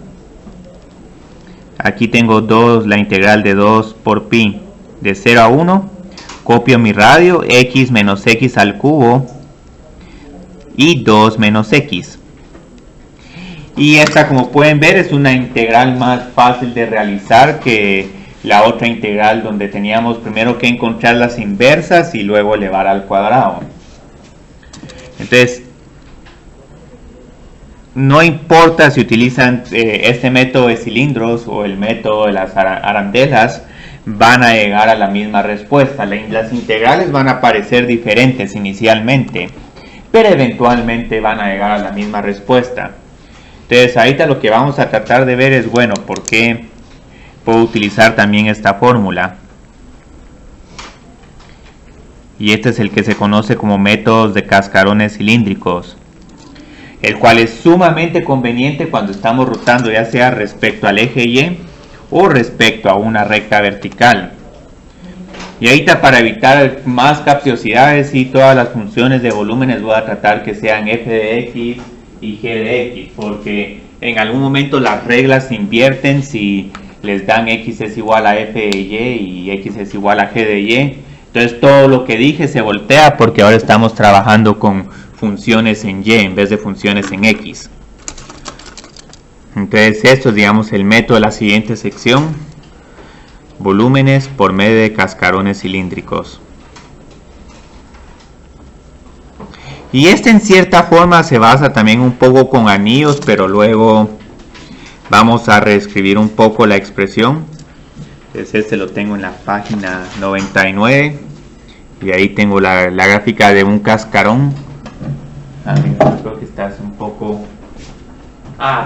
Aquí tengo la integral de 2 por pi de 0 a 1, copio mi radio, x menos x al cubo y 2 menos x. Y esta, como pueden ver, es una integral más fácil de realizar que la otra integral donde teníamos primero que encontrar las inversas y luego elevar al cuadrado. Entonces, no importa si utilizan este método de cilindros o el método de las arandelas, van a llegar a la misma respuesta. Las integrales van a parecer diferentes inicialmente, pero eventualmente van a llegar a la misma respuesta. Entonces ahorita lo que vamos a tratar de ver es, bueno, ¿por qué puedo utilizar también esta fórmula? Y este es el que se conoce como métodos de cascarones cilíndricos, el cual es sumamente conveniente cuando estamos rotando ya sea respecto al eje Y o respecto a una recta vertical. Y ahorita, para evitar más capciosidades y todas las funciones de volúmenes, voy a tratar que sean f de x y g de x, porque en algún momento las reglas se invierten si les dan x es igual a f de y y x es igual a g de y. Entonces todo lo que dije se voltea porque ahora estamos trabajando con funciones en y en vez de funciones en x. Entonces esto es, digamos, el método de la siguiente sección: volúmenes por medio de cascarones cilíndricos. Y este en cierta forma se basa también un poco con anillos, pero luego vamos a reescribir un poco la expresión. Entonces este lo tengo en la página 99, Y ahí tengo la gráfica de un cascarón. Creo que estás un poco...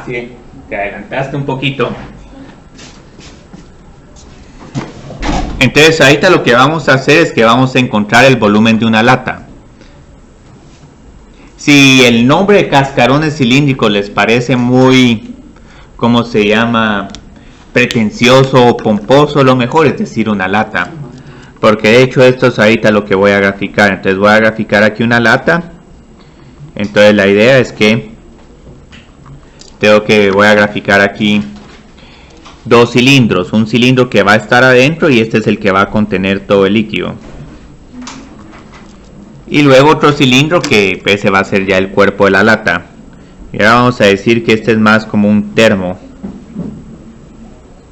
sí, te adelantaste un poquito. Entonces ahorita lo que vamos a hacer es que vamos a encontrar el volumen de una lata. Si el nombre de cascarones cilíndricos les parece muy, ¿cómo se llama?, pretencioso o pomposo, lo mejor es decir una lata. Porque de hecho esto es ahorita lo que voy a graficar. Entonces voy a graficar aquí una lata. Entonces la idea es que voy a graficar aquí dos cilindros, un cilindro que va a estar adentro y este es el que va a contener todo el líquido, y luego otro cilindro que ese va a ser ya el cuerpo de la lata. Y ahora vamos a decir que este es más como un termo,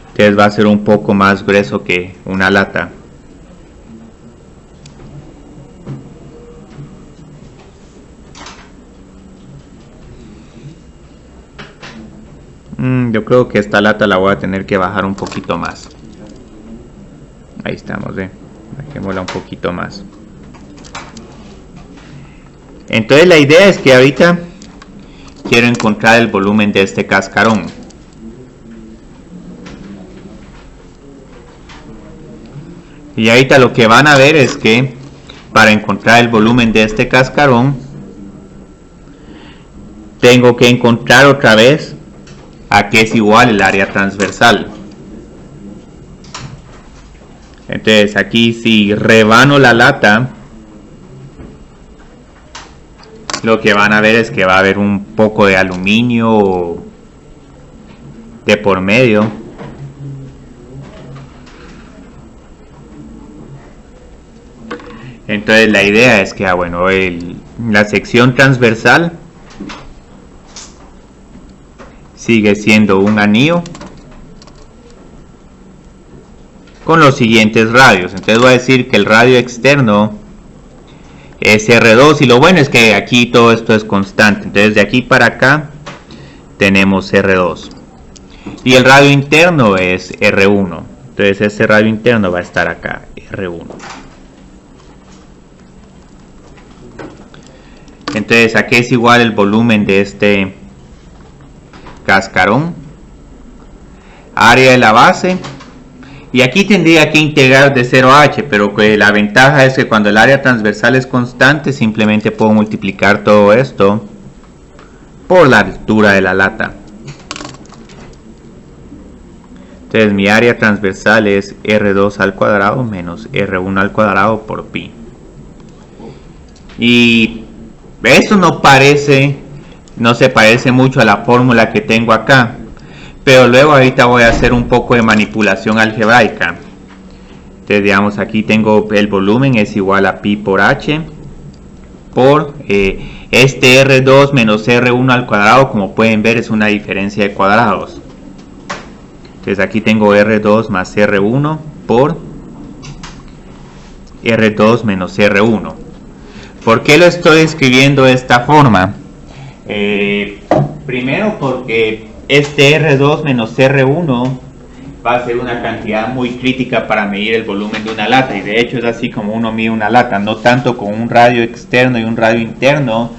entonces va a ser un poco más grueso que una lata. Yo creo que esta lata la voy a tener que bajar un poquito más. Ahí estamos, bajémosla un poquito más. Entonces la idea es que ahorita quiero encontrar el volumen de este cascarón. Y ahorita lo que van a ver es que para encontrar el volumen de este cascarón tengo que encontrar otra vez a qué es igual el área transversal. Entonces aquí si rebano la lata, lo que van a ver es que va a haber un poco de aluminio de por medio. Entonces la idea es que la sección transversal sigue siendo un anillo con los siguientes radios. Entonces voy a decir que el radio externo es R2, y lo bueno es que aquí todo esto es constante. Entonces de aquí para acá tenemos R2 y el radio interno es R1. Entonces ese radio interno va a estar acá, R1. Entonces aquí es igual el volumen de este cascarón, área de la base, y aquí tendría que integrar de 0 a h, pero que la ventaja es que cuando el área transversal es constante simplemente puedo multiplicar todo esto por la altura de la lata. Entonces mi área transversal es R2 al cuadrado menos R1 al cuadrado por pi. Y esto no se parece mucho a la fórmula que tengo acá, pero luego ahorita voy a hacer un poco de manipulación algebraica. Entonces digamos aquí tengo el volumen es igual a pi por h por este R2 menos R1 al cuadrado, como pueden ver es una diferencia de cuadrados. Entonces aquí tengo R2 más R1 por R2 menos R1. ¿Por qué lo estoy escribiendo de esta forma? Primero porque este R2 menos R1 va a ser una cantidad muy crítica para medir el volumen de una lata, y de hecho es así como uno mide una lata, no tanto con un radio externo y un radio interno,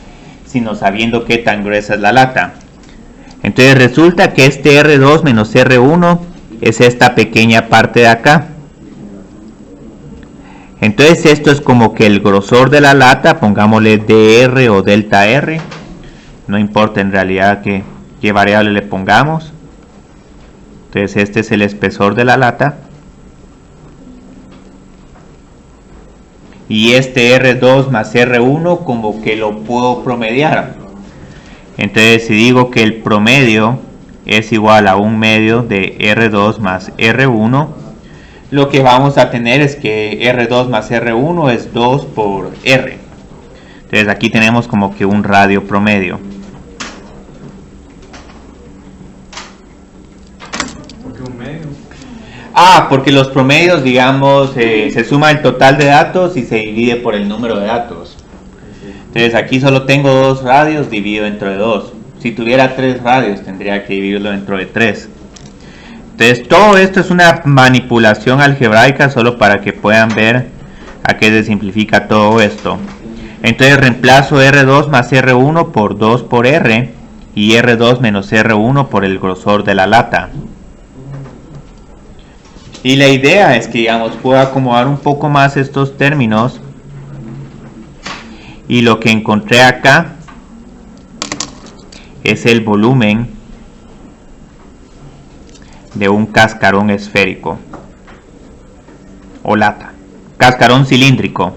sino sabiendo qué tan gruesa es la lata. Entonces resulta que este R2 menos R1 es esta pequeña parte de acá. Entonces esto es como que el grosor de la lata, pongámosle dr o delta r, no importa en realidad qué variable le pongamos. Entonces este es el espesor de la lata, y este R2 más R1 como que lo puedo promediar. Entonces si digo que el promedio es igual a un medio de R2 más R1, lo que vamos a tener es que R2 más R1 es 2 por R. Entonces aquí tenemos como que un radio promedio. ¿Por qué un medio? Porque los promedios, digamos, se suma el total de datos y se divide por el número de datos. Entonces aquí solo tengo 2 radios, dividido entre 2. Si tuviera 3 radios tendría que dividirlo dentro de 3. Entonces todo esto es una manipulación algebraica solo para que puedan ver a que se simplifica todo esto. Entonces reemplazo R2 más R1 por 2 por R y R2 menos R1 por el grosor de la lata. Y la idea es que, digamos, puedo acomodar un poco más estos términos. Y lo que encontré acá es el volumen de un cascarón esférico o lata, cascarón cilíndrico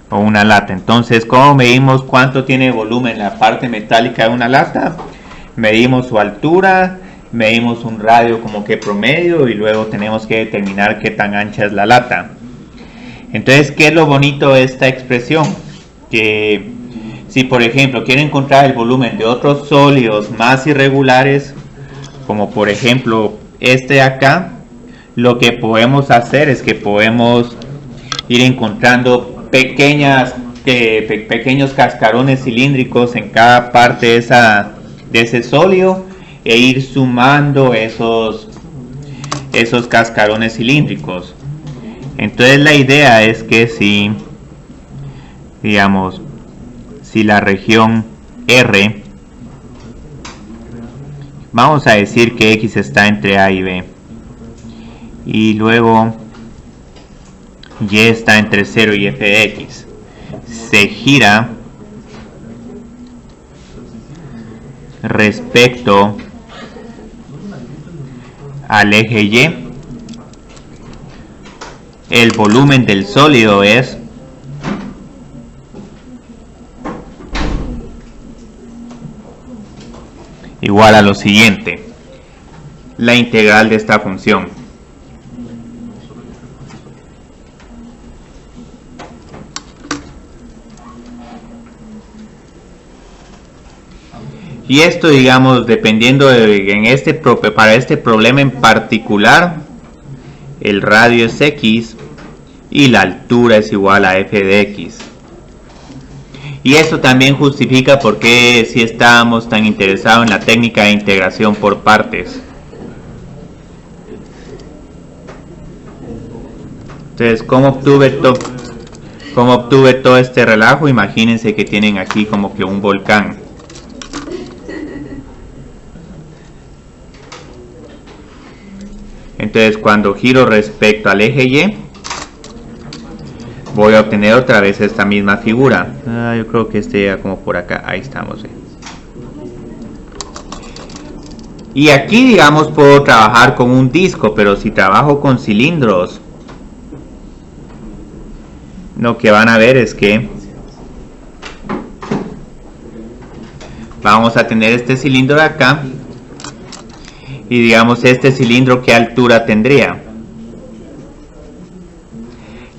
o una lata. Entonces, ¿cómo medimos cuánto tiene volumen la parte metálica de una lata? Medimos su altura, medimos un radio como que promedio y luego tenemos que determinar qué tan ancha es la lata. Entonces, ¿qué es lo bonito de esta expresión? Que si por ejemplo quiero encontrar el volumen de otros sólidos más irregulares, como por ejemplo este de acá, lo que podemos hacer es que podemos ir encontrando pequeños cascarones cilíndricos en cada parte de ese sólido e ir sumando esos cascarones cilíndricos. Entonces la idea es que si, digamos, si la región R, vamos a decir que X está entre A y B, y luego Y está entre 0 y f de X, se gira respecto al eje Y, el volumen del sólido es igual a lo siguiente: la integral de esta función. Y esto, digamos, dependiendo para este problema en particular, el radio es X y la altura es igual a f de X. Y esto también justifica por qué si estábamos tan interesados en la técnica de integración por partes. Entonces, ¿cómo obtuve todo este relajo? Imagínense que tienen aquí como que un volcán. Entonces, cuando giro respecto al eje Y, voy a obtener otra vez esta misma figura. Yo creo que este llega como por acá. Ahí estamos. Y aquí, digamos, puedo trabajar con un disco, pero si trabajo con cilindros, lo que van a ver es que vamos a tener este cilindro de acá. Y digamos, este cilindro, ¿qué altura tendría?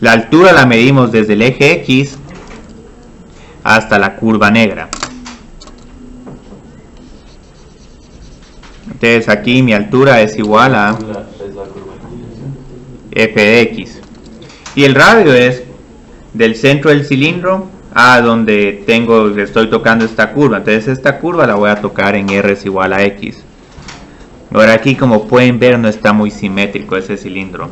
La altura la medimos desde el eje X hasta la curva negra. Entonces aquí mi altura es igual a f de X. Y el radio es del centro del cilindro a donde estoy tocando esta curva. Entonces esta curva la voy a tocar en R es igual a X. Ahora aquí, como pueden ver, no está muy simétrico ese cilindro.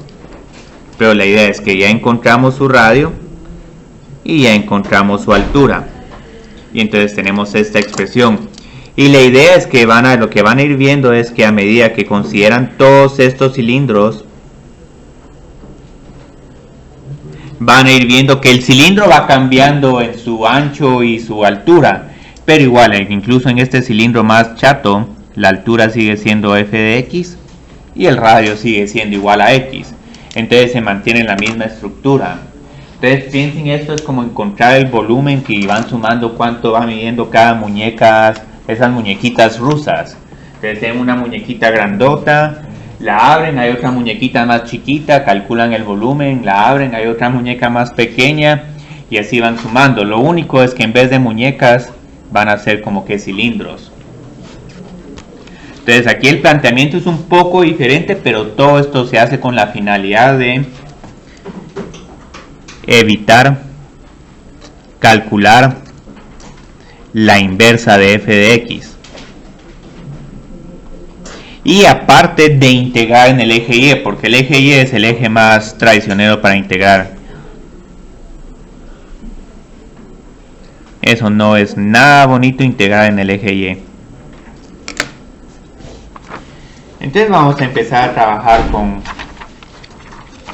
Pero la idea es que ya encontramos su radio y ya encontramos su altura. Y entonces tenemos esta expresión. Y la idea es que lo que van a ir viendo es que a medida que consideran todos estos cilindros, van a ir viendo que el cilindro va cambiando en su ancho y su altura. Pero igual, incluso en este cilindro más chato, la altura sigue siendo f de X y el radio sigue siendo igual a X. Entonces se mantiene la misma estructura. Entonces piensen, esto es como encontrar el volumen que van sumando cuánto va midiendo cada muñeca, esas muñequitas rusas. Entonces tienen una muñequita grandota, la abren, hay otra muñequita más chiquita, calculan el volumen, la abren, hay otra muñeca más pequeña y así van sumando. Lo único es que en vez de muñecas van a ser como que cilindros. Entonces aquí el planteamiento es un poco diferente, pero todo esto se hace con la finalidad de evitar calcular la inversa de f de X. Y aparte de integrar en el eje Y, porque el eje Y es el eje más traicionero para integrar. Eso no es nada bonito, integrar en el eje Y. Entonces vamos a empezar a trabajar con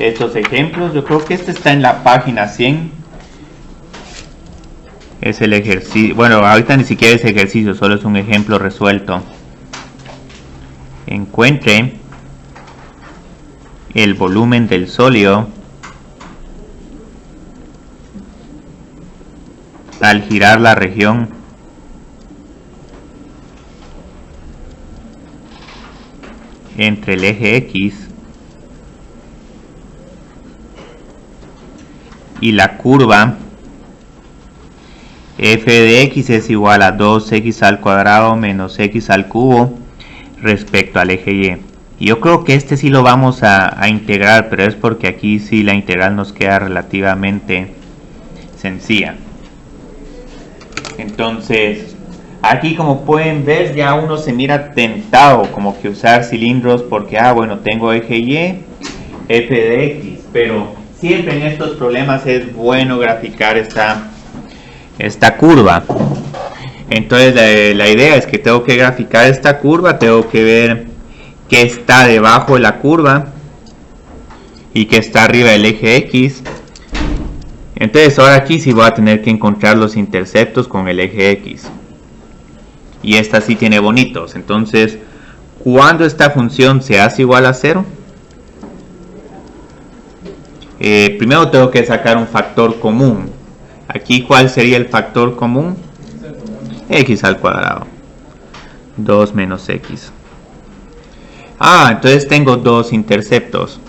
estos ejemplos. Yo creo que este está en la página 100. Es el ejercicio. Bueno, ahorita ni siquiera es ejercicio, solo es un ejemplo resuelto. Encuentre el volumen del sólido al girar la región entre el eje X y la curva f de x es igual a 2x al cuadrado menos x al cubo respecto al eje Y. Y yo creo que este sí lo vamos a integrar, pero es porque aquí sí la integral nos queda relativamente sencilla. Entonces, aquí como pueden ver, ya uno se mira tentado como que usar cilindros porque, bueno, tengo eje Y, f de x, pero siempre en estos problemas es bueno graficar esta curva. Entonces la idea es que tengo que graficar esta curva, tengo que ver qué está debajo de la curva y qué está arriba del eje X. Entonces ahora aquí sí voy a tener que encontrar los interceptos con el eje X. Y esta sí tiene bonitos. Entonces, cuando esta función se hace igual a 0, primero tengo que sacar un factor común. Aquí, ¿cuál sería el factor común? X al cuadrado. 2 menos x. Entonces tengo dos interceptos.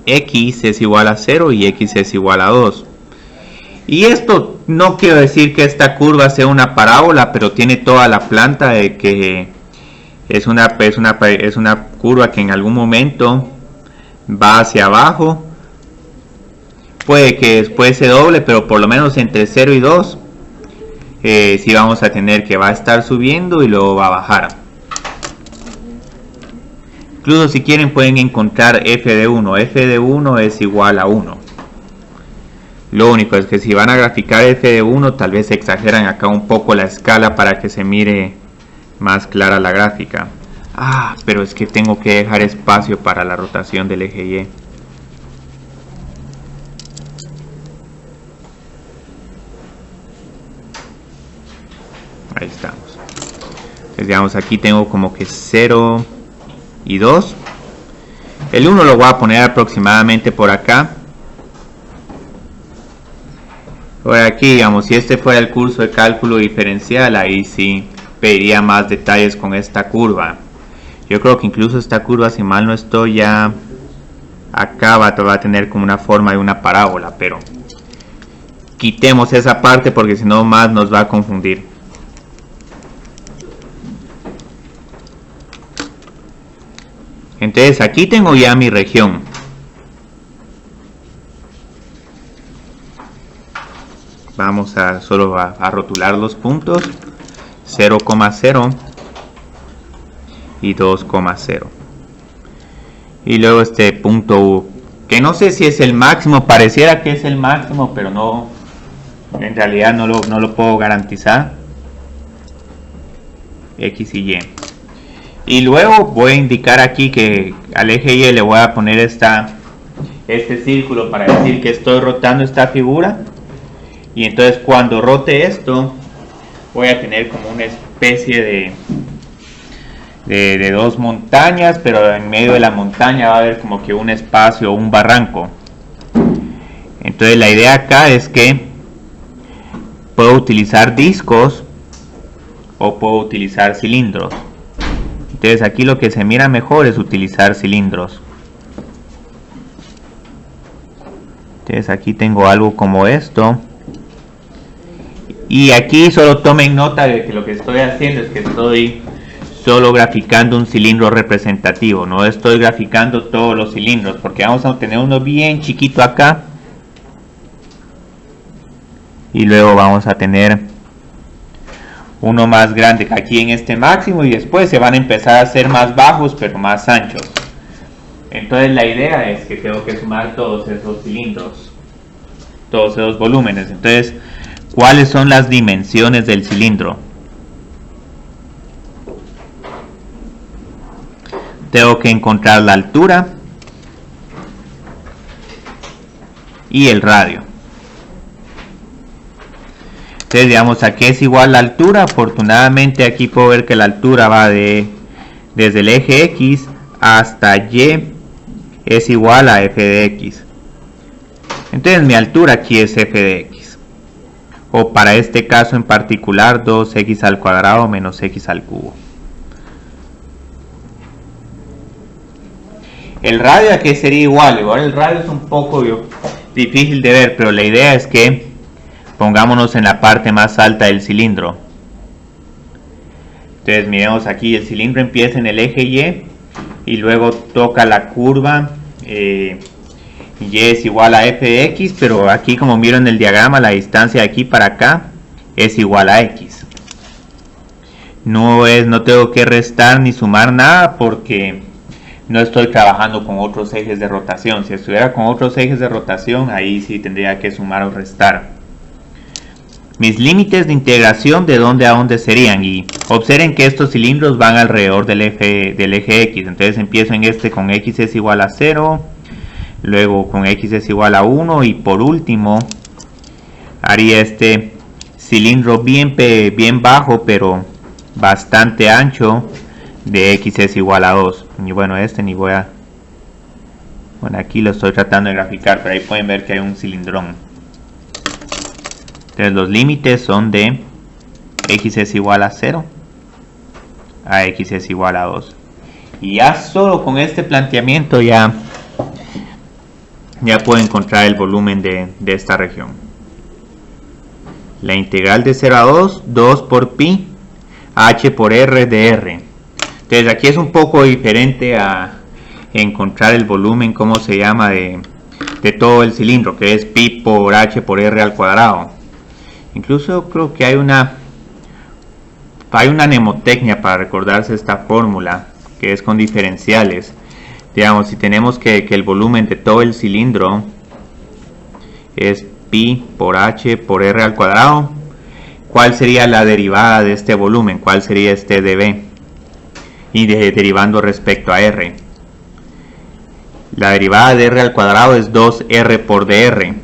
X es igual a 0 y x es igual a 2. Y esto no quiero decir que esta curva sea una parábola, pero tiene toda la planta de que es una curva que en algún momento va hacia abajo. Puede que después se doble, pero por lo menos entre 0 y 2 sí vamos a tener que va a estar subiendo y luego va a bajar. Incluso si quieren pueden encontrar f de 1. F de 1 es igual a 1. Lo único es que si van a graficar f de 1 tal vez exageran acá un poco la escala para que se mire más clara la gráfica. Pero es que tengo que dejar espacio para la rotación del eje Y. Ahí estamos. Entonces digamos aquí tengo como que 0 y 2. El 1 lo voy a poner aproximadamente por acá. Por aquí, digamos, si este fuera el curso de cálculo diferencial, ahí sí pediría más detalles con esta curva. Yo creo que incluso esta curva, si mal no estoy, ya acá va a tener como una forma de una parábola, pero quitemos esa parte porque si no más nos va a confundir. Entonces aquí tengo ya mi región. Vamos a solo a rotular los puntos. 0,0 y 2,0. Y luego este punto U, que no sé si es el máximo, pareciera que es el máximo, pero no, en realidad no lo puedo garantizar. X y Y. Y luego voy a indicar aquí que al eje Y le voy a poner este círculo para decir que estoy rotando esta figura. Y entonces cuando rote esto voy a tener como una especie de dos montañas, pero en medio de la montaña va a haber como que un espacio o un barranco. Entonces la idea acá es que puedo utilizar discos o puedo utilizar cilindros. Entonces aquí lo que se mira mejor es utilizar cilindros. Entonces aquí tengo algo como esto. Y aquí solo tomen nota de que lo que estoy haciendo es que estoy solo graficando un cilindro representativo. No estoy graficando todos los cilindros porque vamos a tener uno bien chiquito acá. Y luego vamos a tener uno más grande que aquí en este máximo, y después se van a empezar a hacer más bajos pero más anchos. Entonces la idea es que tengo que sumar todos esos cilindros, todos esos volúmenes. Entonces, ¿cuáles son las dimensiones del cilindro? Tengo que encontrar la altura y el radio. Entonces, digamos, ¿a qué es igual la altura? Afortunadamente aquí puedo ver que la altura va desde el eje X hasta Y es igual a f de x. Entonces mi altura aquí es f de x, o para este caso en particular 2x al cuadrado menos x al cubo. El radio, ¿a qué sería igual? Igual el radio es un poco difícil de ver, pero la idea es que pongámonos en la parte más alta del cilindro. Entonces miremos aquí, el cilindro empieza en el eje y luego toca la curva y es igual a f de x, pero aquí, como miro en el diagrama, la distancia de aquí para acá es igual a x. No tengo que restar ni sumar nada porque no estoy trabajando con otros ejes de rotación. Si estuviera con otros ejes de rotación, ahí sí tendría que sumar o restar. Mis límites de integración, de dónde a dónde serían, y observen que estos cilindros van alrededor del eje X. Entonces empiezo en este con X es igual a 0, luego con X es igual a 1, y por último haría este cilindro bien bajo pero bastante ancho de X es igual a 2. Y bueno, bueno, aquí lo estoy tratando de graficar, pero ahí pueden ver que hay un cilindrón. Entonces los límites son de X es igual a 0 a X es igual a 2. Y ya solo con este planteamiento ya puedo encontrar el volumen de esta región. La integral de 0 a 2 por pi h por r de r. Entonces aquí es un poco diferente a encontrar el volumen, ¿cómo se llama?, de todo el cilindro, que es pi por h por r al cuadrado. Incluso creo que hay una mnemotecnia para recordarse esta fórmula, que es con diferenciales. Digamos, si tenemos que el volumen de todo el cilindro es pi por h por r al cuadrado, ¿cuál sería la derivada de este volumen? ¿Cuál sería este dv? Y derivando respecto a r. La derivada de r al cuadrado es 2r por dr.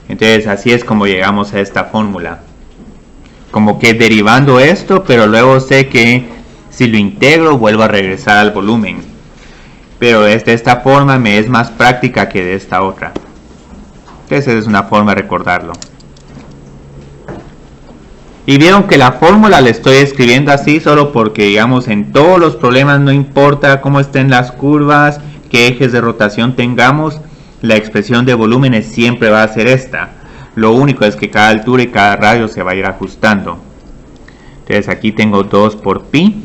Entonces así es como llegamos a esta fórmula. Como que derivando esto, pero luego sé que si lo integro vuelvo a regresar al volumen. Pero de esta forma me es más práctica que de esta otra. Entonces es una forma de recordarlo. Y vieron que la fórmula la estoy escribiendo así solo porque, digamos, en todos los problemas, no importa cómo estén las curvas, qué ejes de rotación tengamos, la expresión de volúmenes siempre va a ser esta. Lo único es que cada altura y cada radio se va a ir ajustando. Entonces aquí tengo 2 por pi.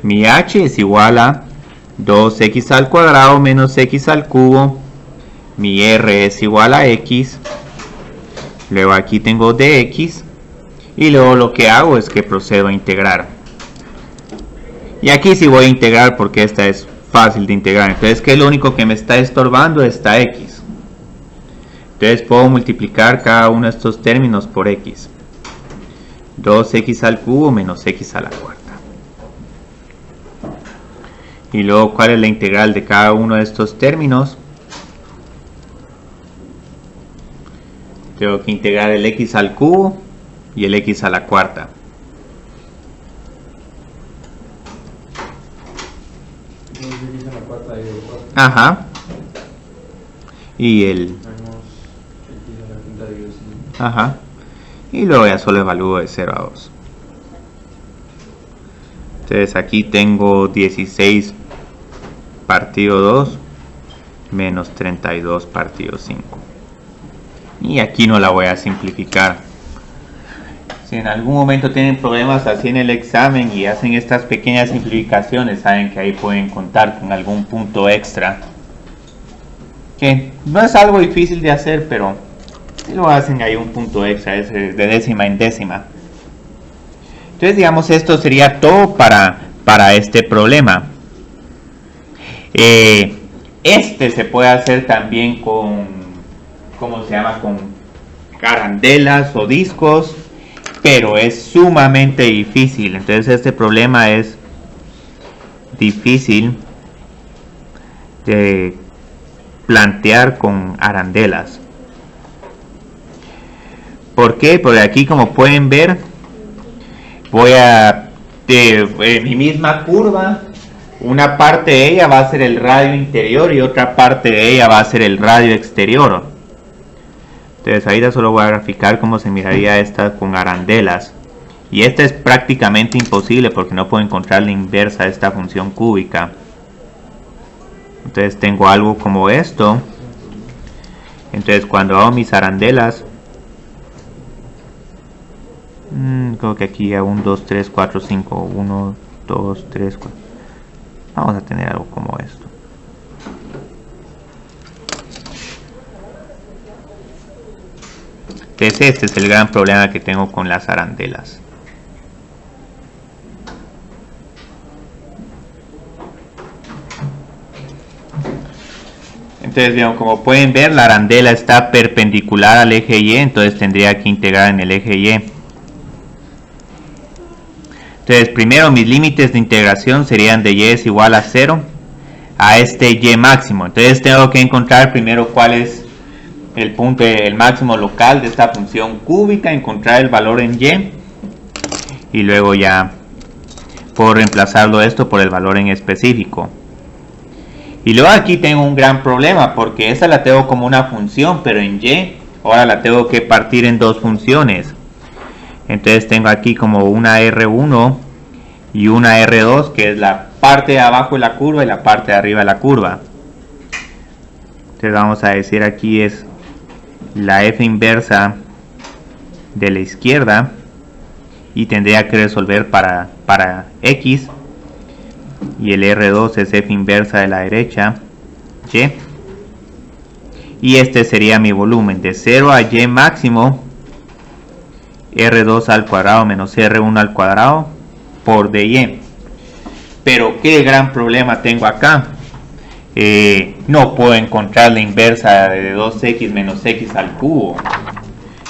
Mi h es igual a 2x al cuadrado menos x al cubo. Mi r es igual a x. Luego aquí tengo dx. Y luego lo que hago es que procedo a integrar. Y aquí sí voy a integrar porque esta es fácil de integrar. Entonces, ¿qué es lo único que me está estorbando? Esta x. Entonces puedo multiplicar cada uno de estos términos por x. 2x al cubo menos x a la cuarta. Y luego, ¿cuál es la integral de cada uno de estos términos? Tengo que integrar el x al cubo y el x a la cuarta. Ajá. Y el... Ajá. Y luego ya solo evalúo de 0 a 2. Entonces aquí tengo 16 partido 2 menos 32 partido 5. Y aquí no la voy a simplificar. Si en algún momento tienen problemas así en el examen y hacen estas pequeñas simplificaciones, saben que ahí pueden contar con algún punto extra. Que no es algo difícil de hacer, pero y lo hacen ahí un punto extra, es de décima en décima. Entonces, digamos, esto sería todo para este problema. Este se puede hacer también con, ¿cómo se llama? Con arandelas o discos, pero es sumamente difícil. Entonces este problema es difícil de plantear con arandelas. ¿Por qué? Porque aquí, como pueden ver, voy a mi misma curva, una parte de ella va a ser el radio interior y otra parte de ella va a ser el radio exterior. Entonces ahorita solo voy a graficar cómo se miraría esta con arandelas. Y esta es prácticamente imposible porque no puedo encontrar la inversa de esta función cúbica. Entonces tengo algo como esto. Entonces cuando hago mis arandelas, creo que aquí a 1, 2, 3, 4, 5, 1, 2, 3, 4. Vamos a tener algo como esto. Entonces este es el gran problema que tengo con las arandelas. Entonces, digamos, como pueden ver, la arandela está perpendicular al eje Y, entonces tendría que integrar en el eje Y. Entonces, primero mis límites de integración serían de Y es igual a 0 a este Y máximo. Entonces tengo que encontrar primero cuál es el punto, el máximo local de esta función cúbica, encontrar el valor en y luego ya puedo reemplazarlo esto por el valor en específico. Y luego aquí tengo un gran problema porque esa la tengo como una función, pero en Y ahora la tengo que partir en dos funciones. Entonces tengo aquí como una R1 y una R2, que es la parte de abajo de la curva y la parte de arriba de la curva. Entonces vamos a decir aquí es la f inversa de la izquierda y tendría que resolver para x, y el R2 es f inversa de la derecha, y este sería mi volumen de 0 a y máximo, R2 al cuadrado menos R1 al cuadrado por dy. Pero qué gran problema tengo acá. No puedo encontrar la inversa de 2x menos x al cubo.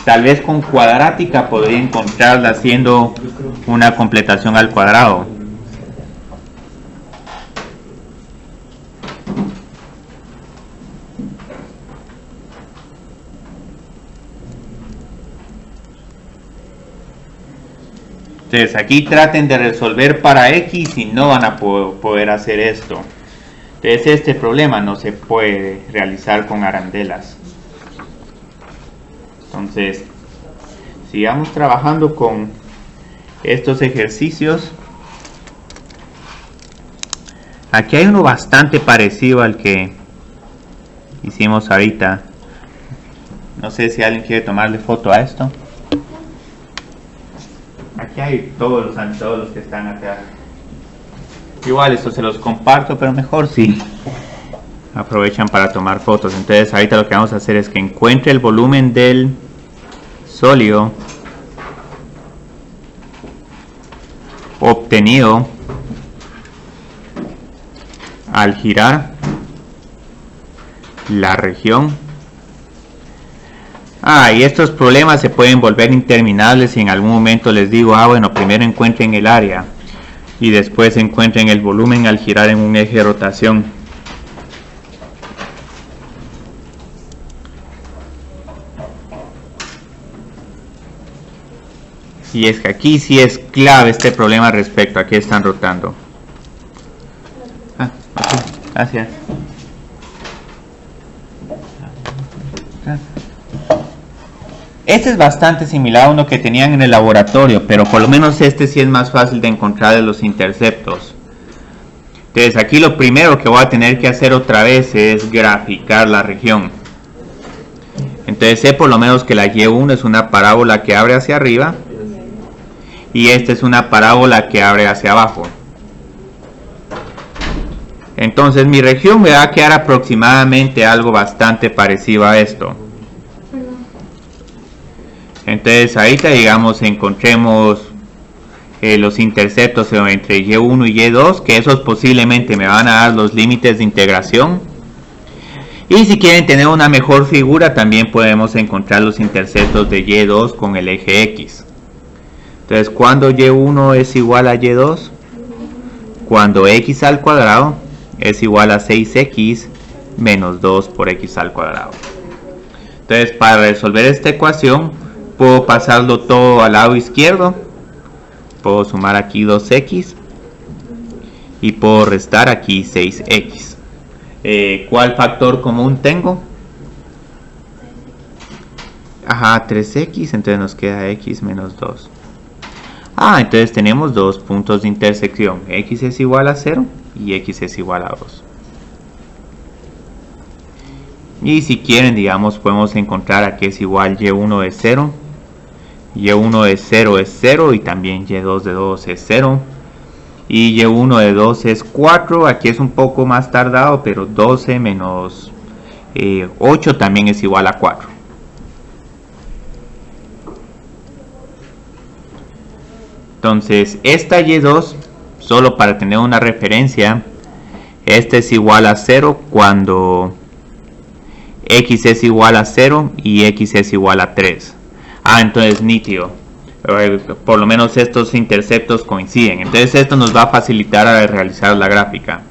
Tal vez con cuadrática podría encontrarla haciendo una completación al cuadrado. Entonces aquí traten de resolver para x y no van a poder hacer esto. Entonces este problema no se puede realizar con arandelas. Entonces sigamos trabajando con estos ejercicios. Aquí hay uno bastante parecido al que hicimos ahorita. No sé si alguien quiere tomarle foto a esto. Aquí hay todos los que están acá. Igual esto se los comparto, pero mejor si aprovechan para tomar fotos. Entonces ahorita lo que vamos a hacer es que encuentre el volumen del sólido obtenido al girar la región. Y estos problemas se pueden volver interminables y en algún momento les digo, bueno, primero encuentren el área y después encuentren el volumen al girar en un eje de rotación. Y es que aquí sí es clave este problema respecto a qué están rotando. Gracias. Este es bastante similar a uno que tenían en el laboratorio, pero por lo menos este sí es más fácil de encontrar de los interceptos. Entonces aquí lo primero que voy a tener que hacer otra vez es graficar la región. Entonces sé por lo menos que la Y1 es una parábola que abre hacia arriba y esta es una parábola que abre hacia abajo. Entonces mi región me va a quedar aproximadamente algo bastante parecido a esto. Entonces ahorita, digamos, encontremos los interceptos entre y1 y y2, que esos posiblemente me van a dar los límites de integración. Y si quieren tener una mejor figura, también podemos encontrar los interceptos de y2 con el eje x. Entonces, cuando y1 es igual a y2, cuando x al cuadrado es igual a 6x menos 2 por x al cuadrado. Entonces, para resolver esta ecuación, puedo pasarlo todo al lado izquierdo. Puedo sumar aquí 2x y puedo restar aquí 6x. ¿Cuál factor común tengo? Ajá, 3x, entonces nos queda x menos 2. Entonces tenemos dos puntos de intersección. X es igual a 0 y x es igual a 2. Y si quieren, digamos, podemos encontrar aquí es igual y1 de 0. Y1 de 0 es 0 y también y2 de 2 es 0. Y y1 de 2 es 4. Aquí es un poco más tardado, pero 12 menos 8 también es igual a 4. Entonces, esta y2, solo para tener una referencia, este es igual a 0 cuando x es igual a 0 y x es igual a 3. Entonces nítido. Por lo menos estos interceptos coinciden. Entonces esto nos va a facilitar a realizar la gráfica.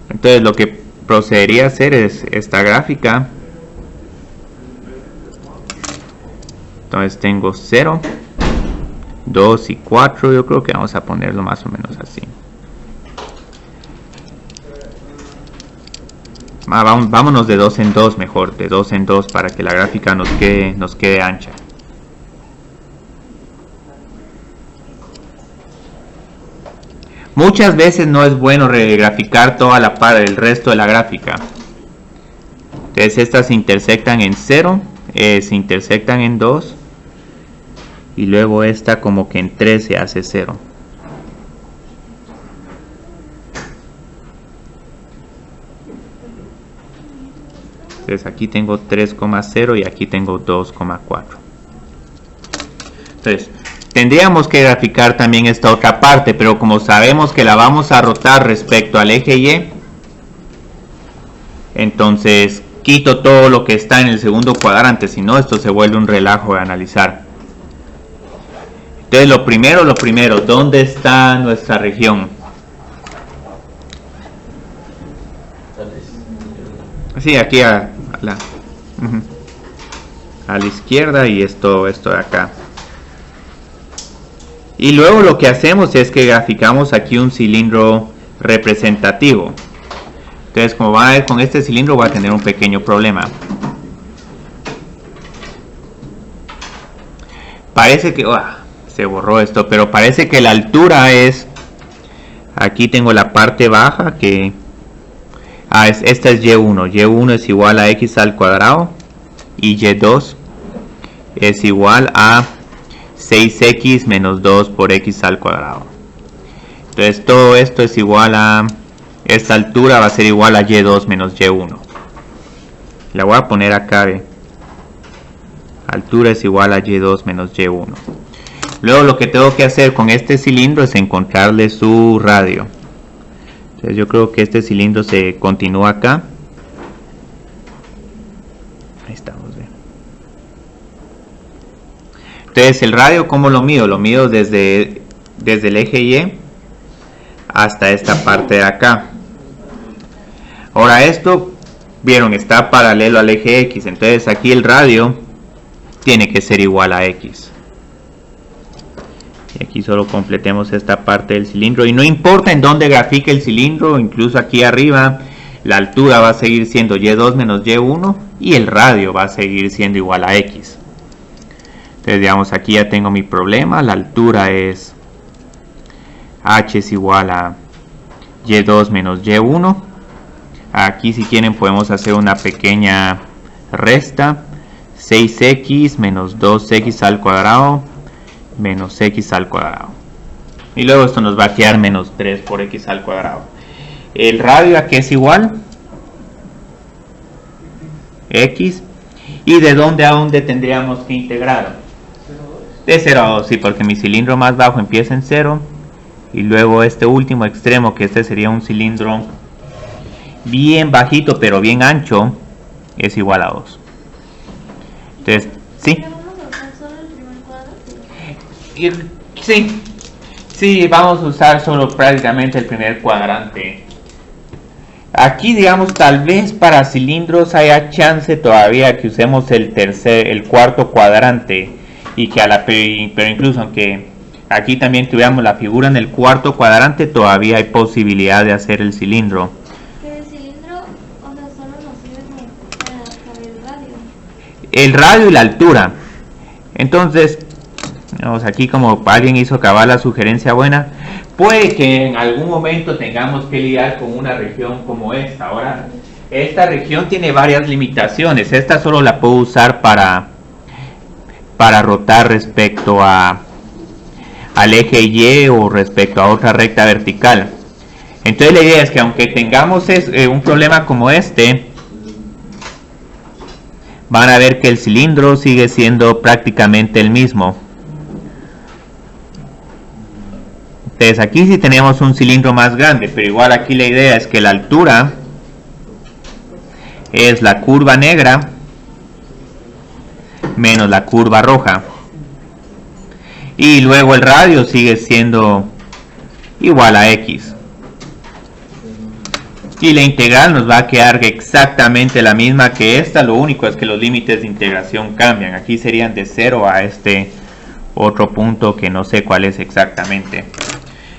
Entonces lo que procedería a hacer es esta gráfica. Entonces tengo 0, 2 y 4. Yo creo que vamos a ponerlo más o menos así. Vámonos de 2 en 2 mejor, de 2 en 2 para que la gráfica nos quede ancha. Muchas veces no es bueno regraficar toda la parte del resto de la gráfica. Entonces estas se intersectan en 0, se intersectan en 2 y luego esta como que en 3 se hace 0. Entonces aquí tengo 3,0 y aquí tengo 2,4. Entonces tendríamos que graficar también esta otra parte, pero como sabemos que la vamos a rotar respecto al eje Y, entonces quito todo lo que está en el segundo cuadrante, si no esto se vuelve un relajo de analizar. Entonces lo primero, ¿dónde está nuestra región? Sí, aquí a la izquierda y esto de acá. Y luego lo que hacemos es que graficamos aquí un cilindro representativo. Entonces, como van a ver, con este cilindro va a tener un pequeño problema. Parece que se borró esto, pero parece que la altura es, aquí tengo la parte baja que esta es y1. Y1 es igual a x al cuadrado y y2 es igual a 6x menos 2 por x al cuadrado. Entonces todo esto es igual a, esta altura va a ser igual a y2 menos y1. La voy a poner acá, altura es igual a y2 menos y1. Luego lo que tengo que hacer con este cilindro es encontrarle su radio. Entonces yo creo que este cilindro se continúa acá. Ahí estamos bien. Entonces el radio, ¿cómo lo mido? Lo mido desde el eje Y hasta esta parte de acá. Ahora esto, vieron, está paralelo al eje X. Entonces aquí el radio tiene que ser igual a X. Y aquí solo completemos esta parte del cilindro. Y no importa en dónde grafique el cilindro, incluso aquí arriba, la altura va a seguir siendo y2 menos y1 y el radio va a seguir siendo igual a X. Entonces, digamos, aquí ya tengo mi problema. La altura es H es igual a y2 menos y1. Aquí, si quieren, podemos hacer una pequeña resta. 6x menos 2x al cuadrado menos x al cuadrado. Y luego esto nos va a quedar menos 3 por x al cuadrado. El radio, ¿a qué es igual? X. ¿Y de dónde a dónde tendríamos que integrar? De 0 a 2, sí, porque mi cilindro más bajo empieza en 0 y luego este último extremo, que este sería un cilindro bien bajito pero bien ancho, es igual a 2. Entonces, sí. Sí, vamos a usar solo prácticamente el primer cuadrante. Aquí, digamos, tal vez para cilindros haya chance todavía que usemos el cuarto cuadrante y que pero incluso aunque aquí también tuviéramos la figura en el cuarto cuadrante, todavía hay posibilidad de hacer el cilindro. Pero el cilindro, o sea, solo nos sirve para saber el radio. El radio y la altura. Entonces, vamos, aquí como alguien hizo cabal la sugerencia buena, puede que en algún momento tengamos que lidiar con una región como esta. Ahora, esta región tiene varias limitaciones. Esta solo la puedo usar para rotar respecto al eje Y o respecto a otra recta vertical. Entonces la idea es que aunque tengamos un problema como este, van a ver que el cilindro sigue siendo prácticamente el mismo. Entonces aquí sí tenemos un cilindro más grande, pero igual aquí la idea es que la altura es la curva negra menos la curva roja. Y luego el radio sigue siendo igual a X. Y la integral nos va a quedar exactamente la misma que esta, lo único es que los límites de integración cambian. Aquí serían de 0 a este otro punto que no sé cuál es exactamente.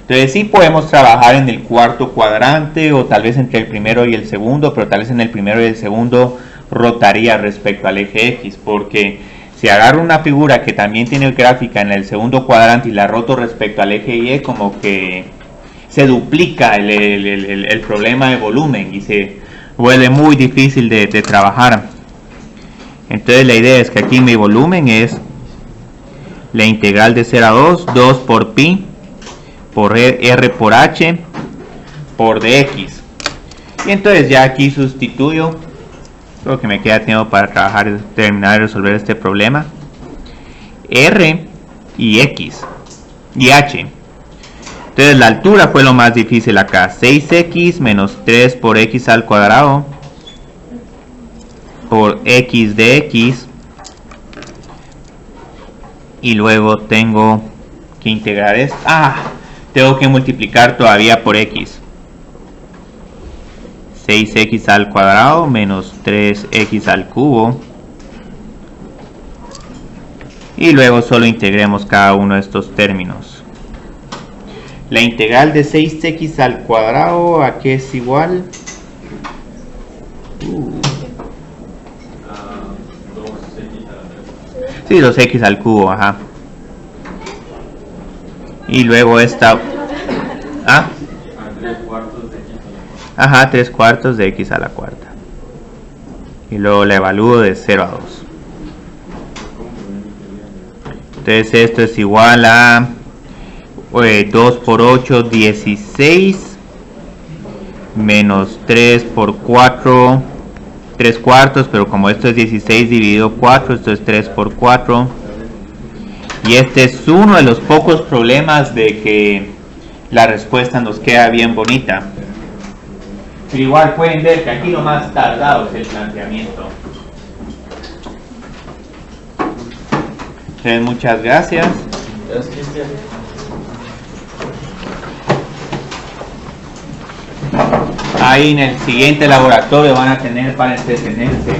Entonces sí podemos trabajar en el cuarto cuadrante o tal vez entre el primero y el segundo, pero tal vez en el primero y el segundo rotaría respecto al eje X, porque si agarro una figura que también tiene gráfica en el segundo cuadrante y la roto respecto al eje Y, como que se duplica el problema de volumen y se vuelve muy difícil de trabajar. Entonces la idea es que aquí mi volumen es la integral de 0 a 2 por pi por R por H por dx. Y entonces ya aquí sustituyo, creo que me queda tiempo para trabajar, terminar de resolver este problema. R y X y H. Entonces la altura fue lo más difícil acá. 6x menos 3 por x al cuadrado por x de x. Y luego tengo que integrar esto. Tengo que multiplicar todavía por x. 6x al cuadrado menos 3x al cubo. Y luego solo integremos cada uno de estos términos. La integral de 6x al cuadrado, ¿a qué es igual? 2x al cubo, ajá. Y luego esta... 3 cuartos de x a la cuarta. Y luego la evalúo de 0 a 2. Entonces esto es igual a 2 por 8, 16 menos 3 por 4, 3 cuartos, pero como esto es 16 dividido 4, esto es 3 por 4. Y este es uno de los pocos problemas de que la respuesta nos queda bien bonita. Pero igual pueden ver que aquí lo más tardado es el planteamiento. Entonces, muchas gracias. Ahí en el siguiente laboratorio van a tener para entretenerse.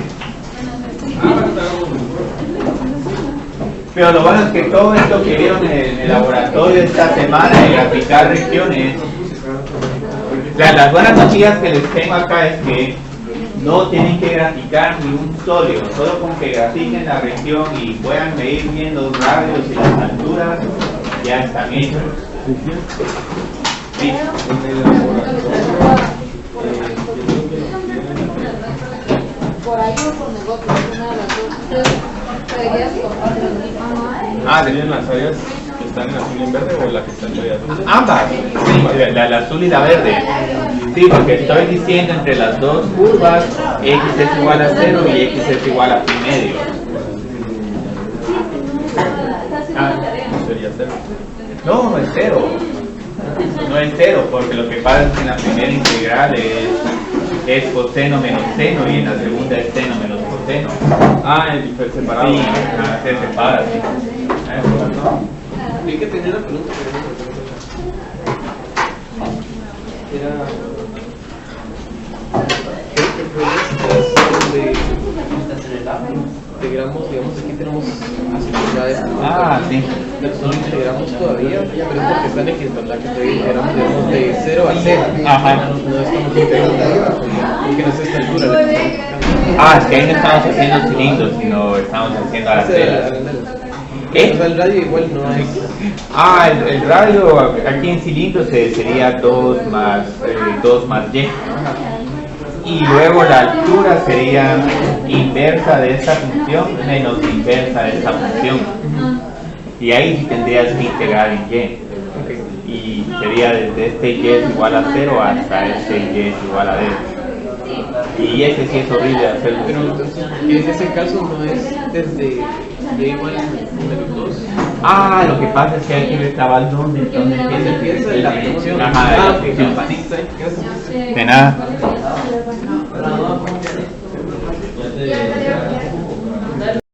Pero lo bueno es que todo esto que vieron en el laboratorio esta semana de graficar regiones, las buenas noticias que les tengo acá es que no tienen que graficar ni un sólido, solo con que grafiquen la región y puedan medir bien los radios y las alturas, ya están hechos. Sí. Por ahí o por negocios, una de las dos. ¿Deberías compartir? Serían las áreas que están están en azul y en verde o la que está en media azul? Ambas, sí, la azul y la verde. Sí, porque estoy diciendo entre las dos curvas, x es igual a 0 y x es igual a pi medio. Sería 0. No, no es 0. No es 0, porque lo que pasa es que en la primera integral es coseno menos seno y en la segunda es seno menos coseno. Ah, el separado. Sí, se separa, sí. Hay que tener una pregunta, pero era el proyecto donde integramos, digamos, aquí tenemos asignaturas. Ah, sí. Pero no integramos todavía, pero es porque están en ¿verdad? Que todavía integramos, digamos, de 0 a 0. Ajá. No estamos integrando, porque no es esta altura. Ah, es que ahí no estamos haciendo cilindros, sino estamos haciendo arandelas. ¿Qué? O sea, el radio igual no es. Ah, el radio aquí en cilindros sería 2 más y. Y luego la altura sería inversa de esta función menos inversa de esta función. Y ahí sí tendrías que integrar en y. Y sería desde este y es igual a 0 hasta este y es igual a d. Y ese sí es horrible hacerlo. Pero entonces, en ese caso no es desde d igual número 2. Ah, lo que pasa es que hay que ver cabal dónde Empieza la función. Ajá, de la función. De nada.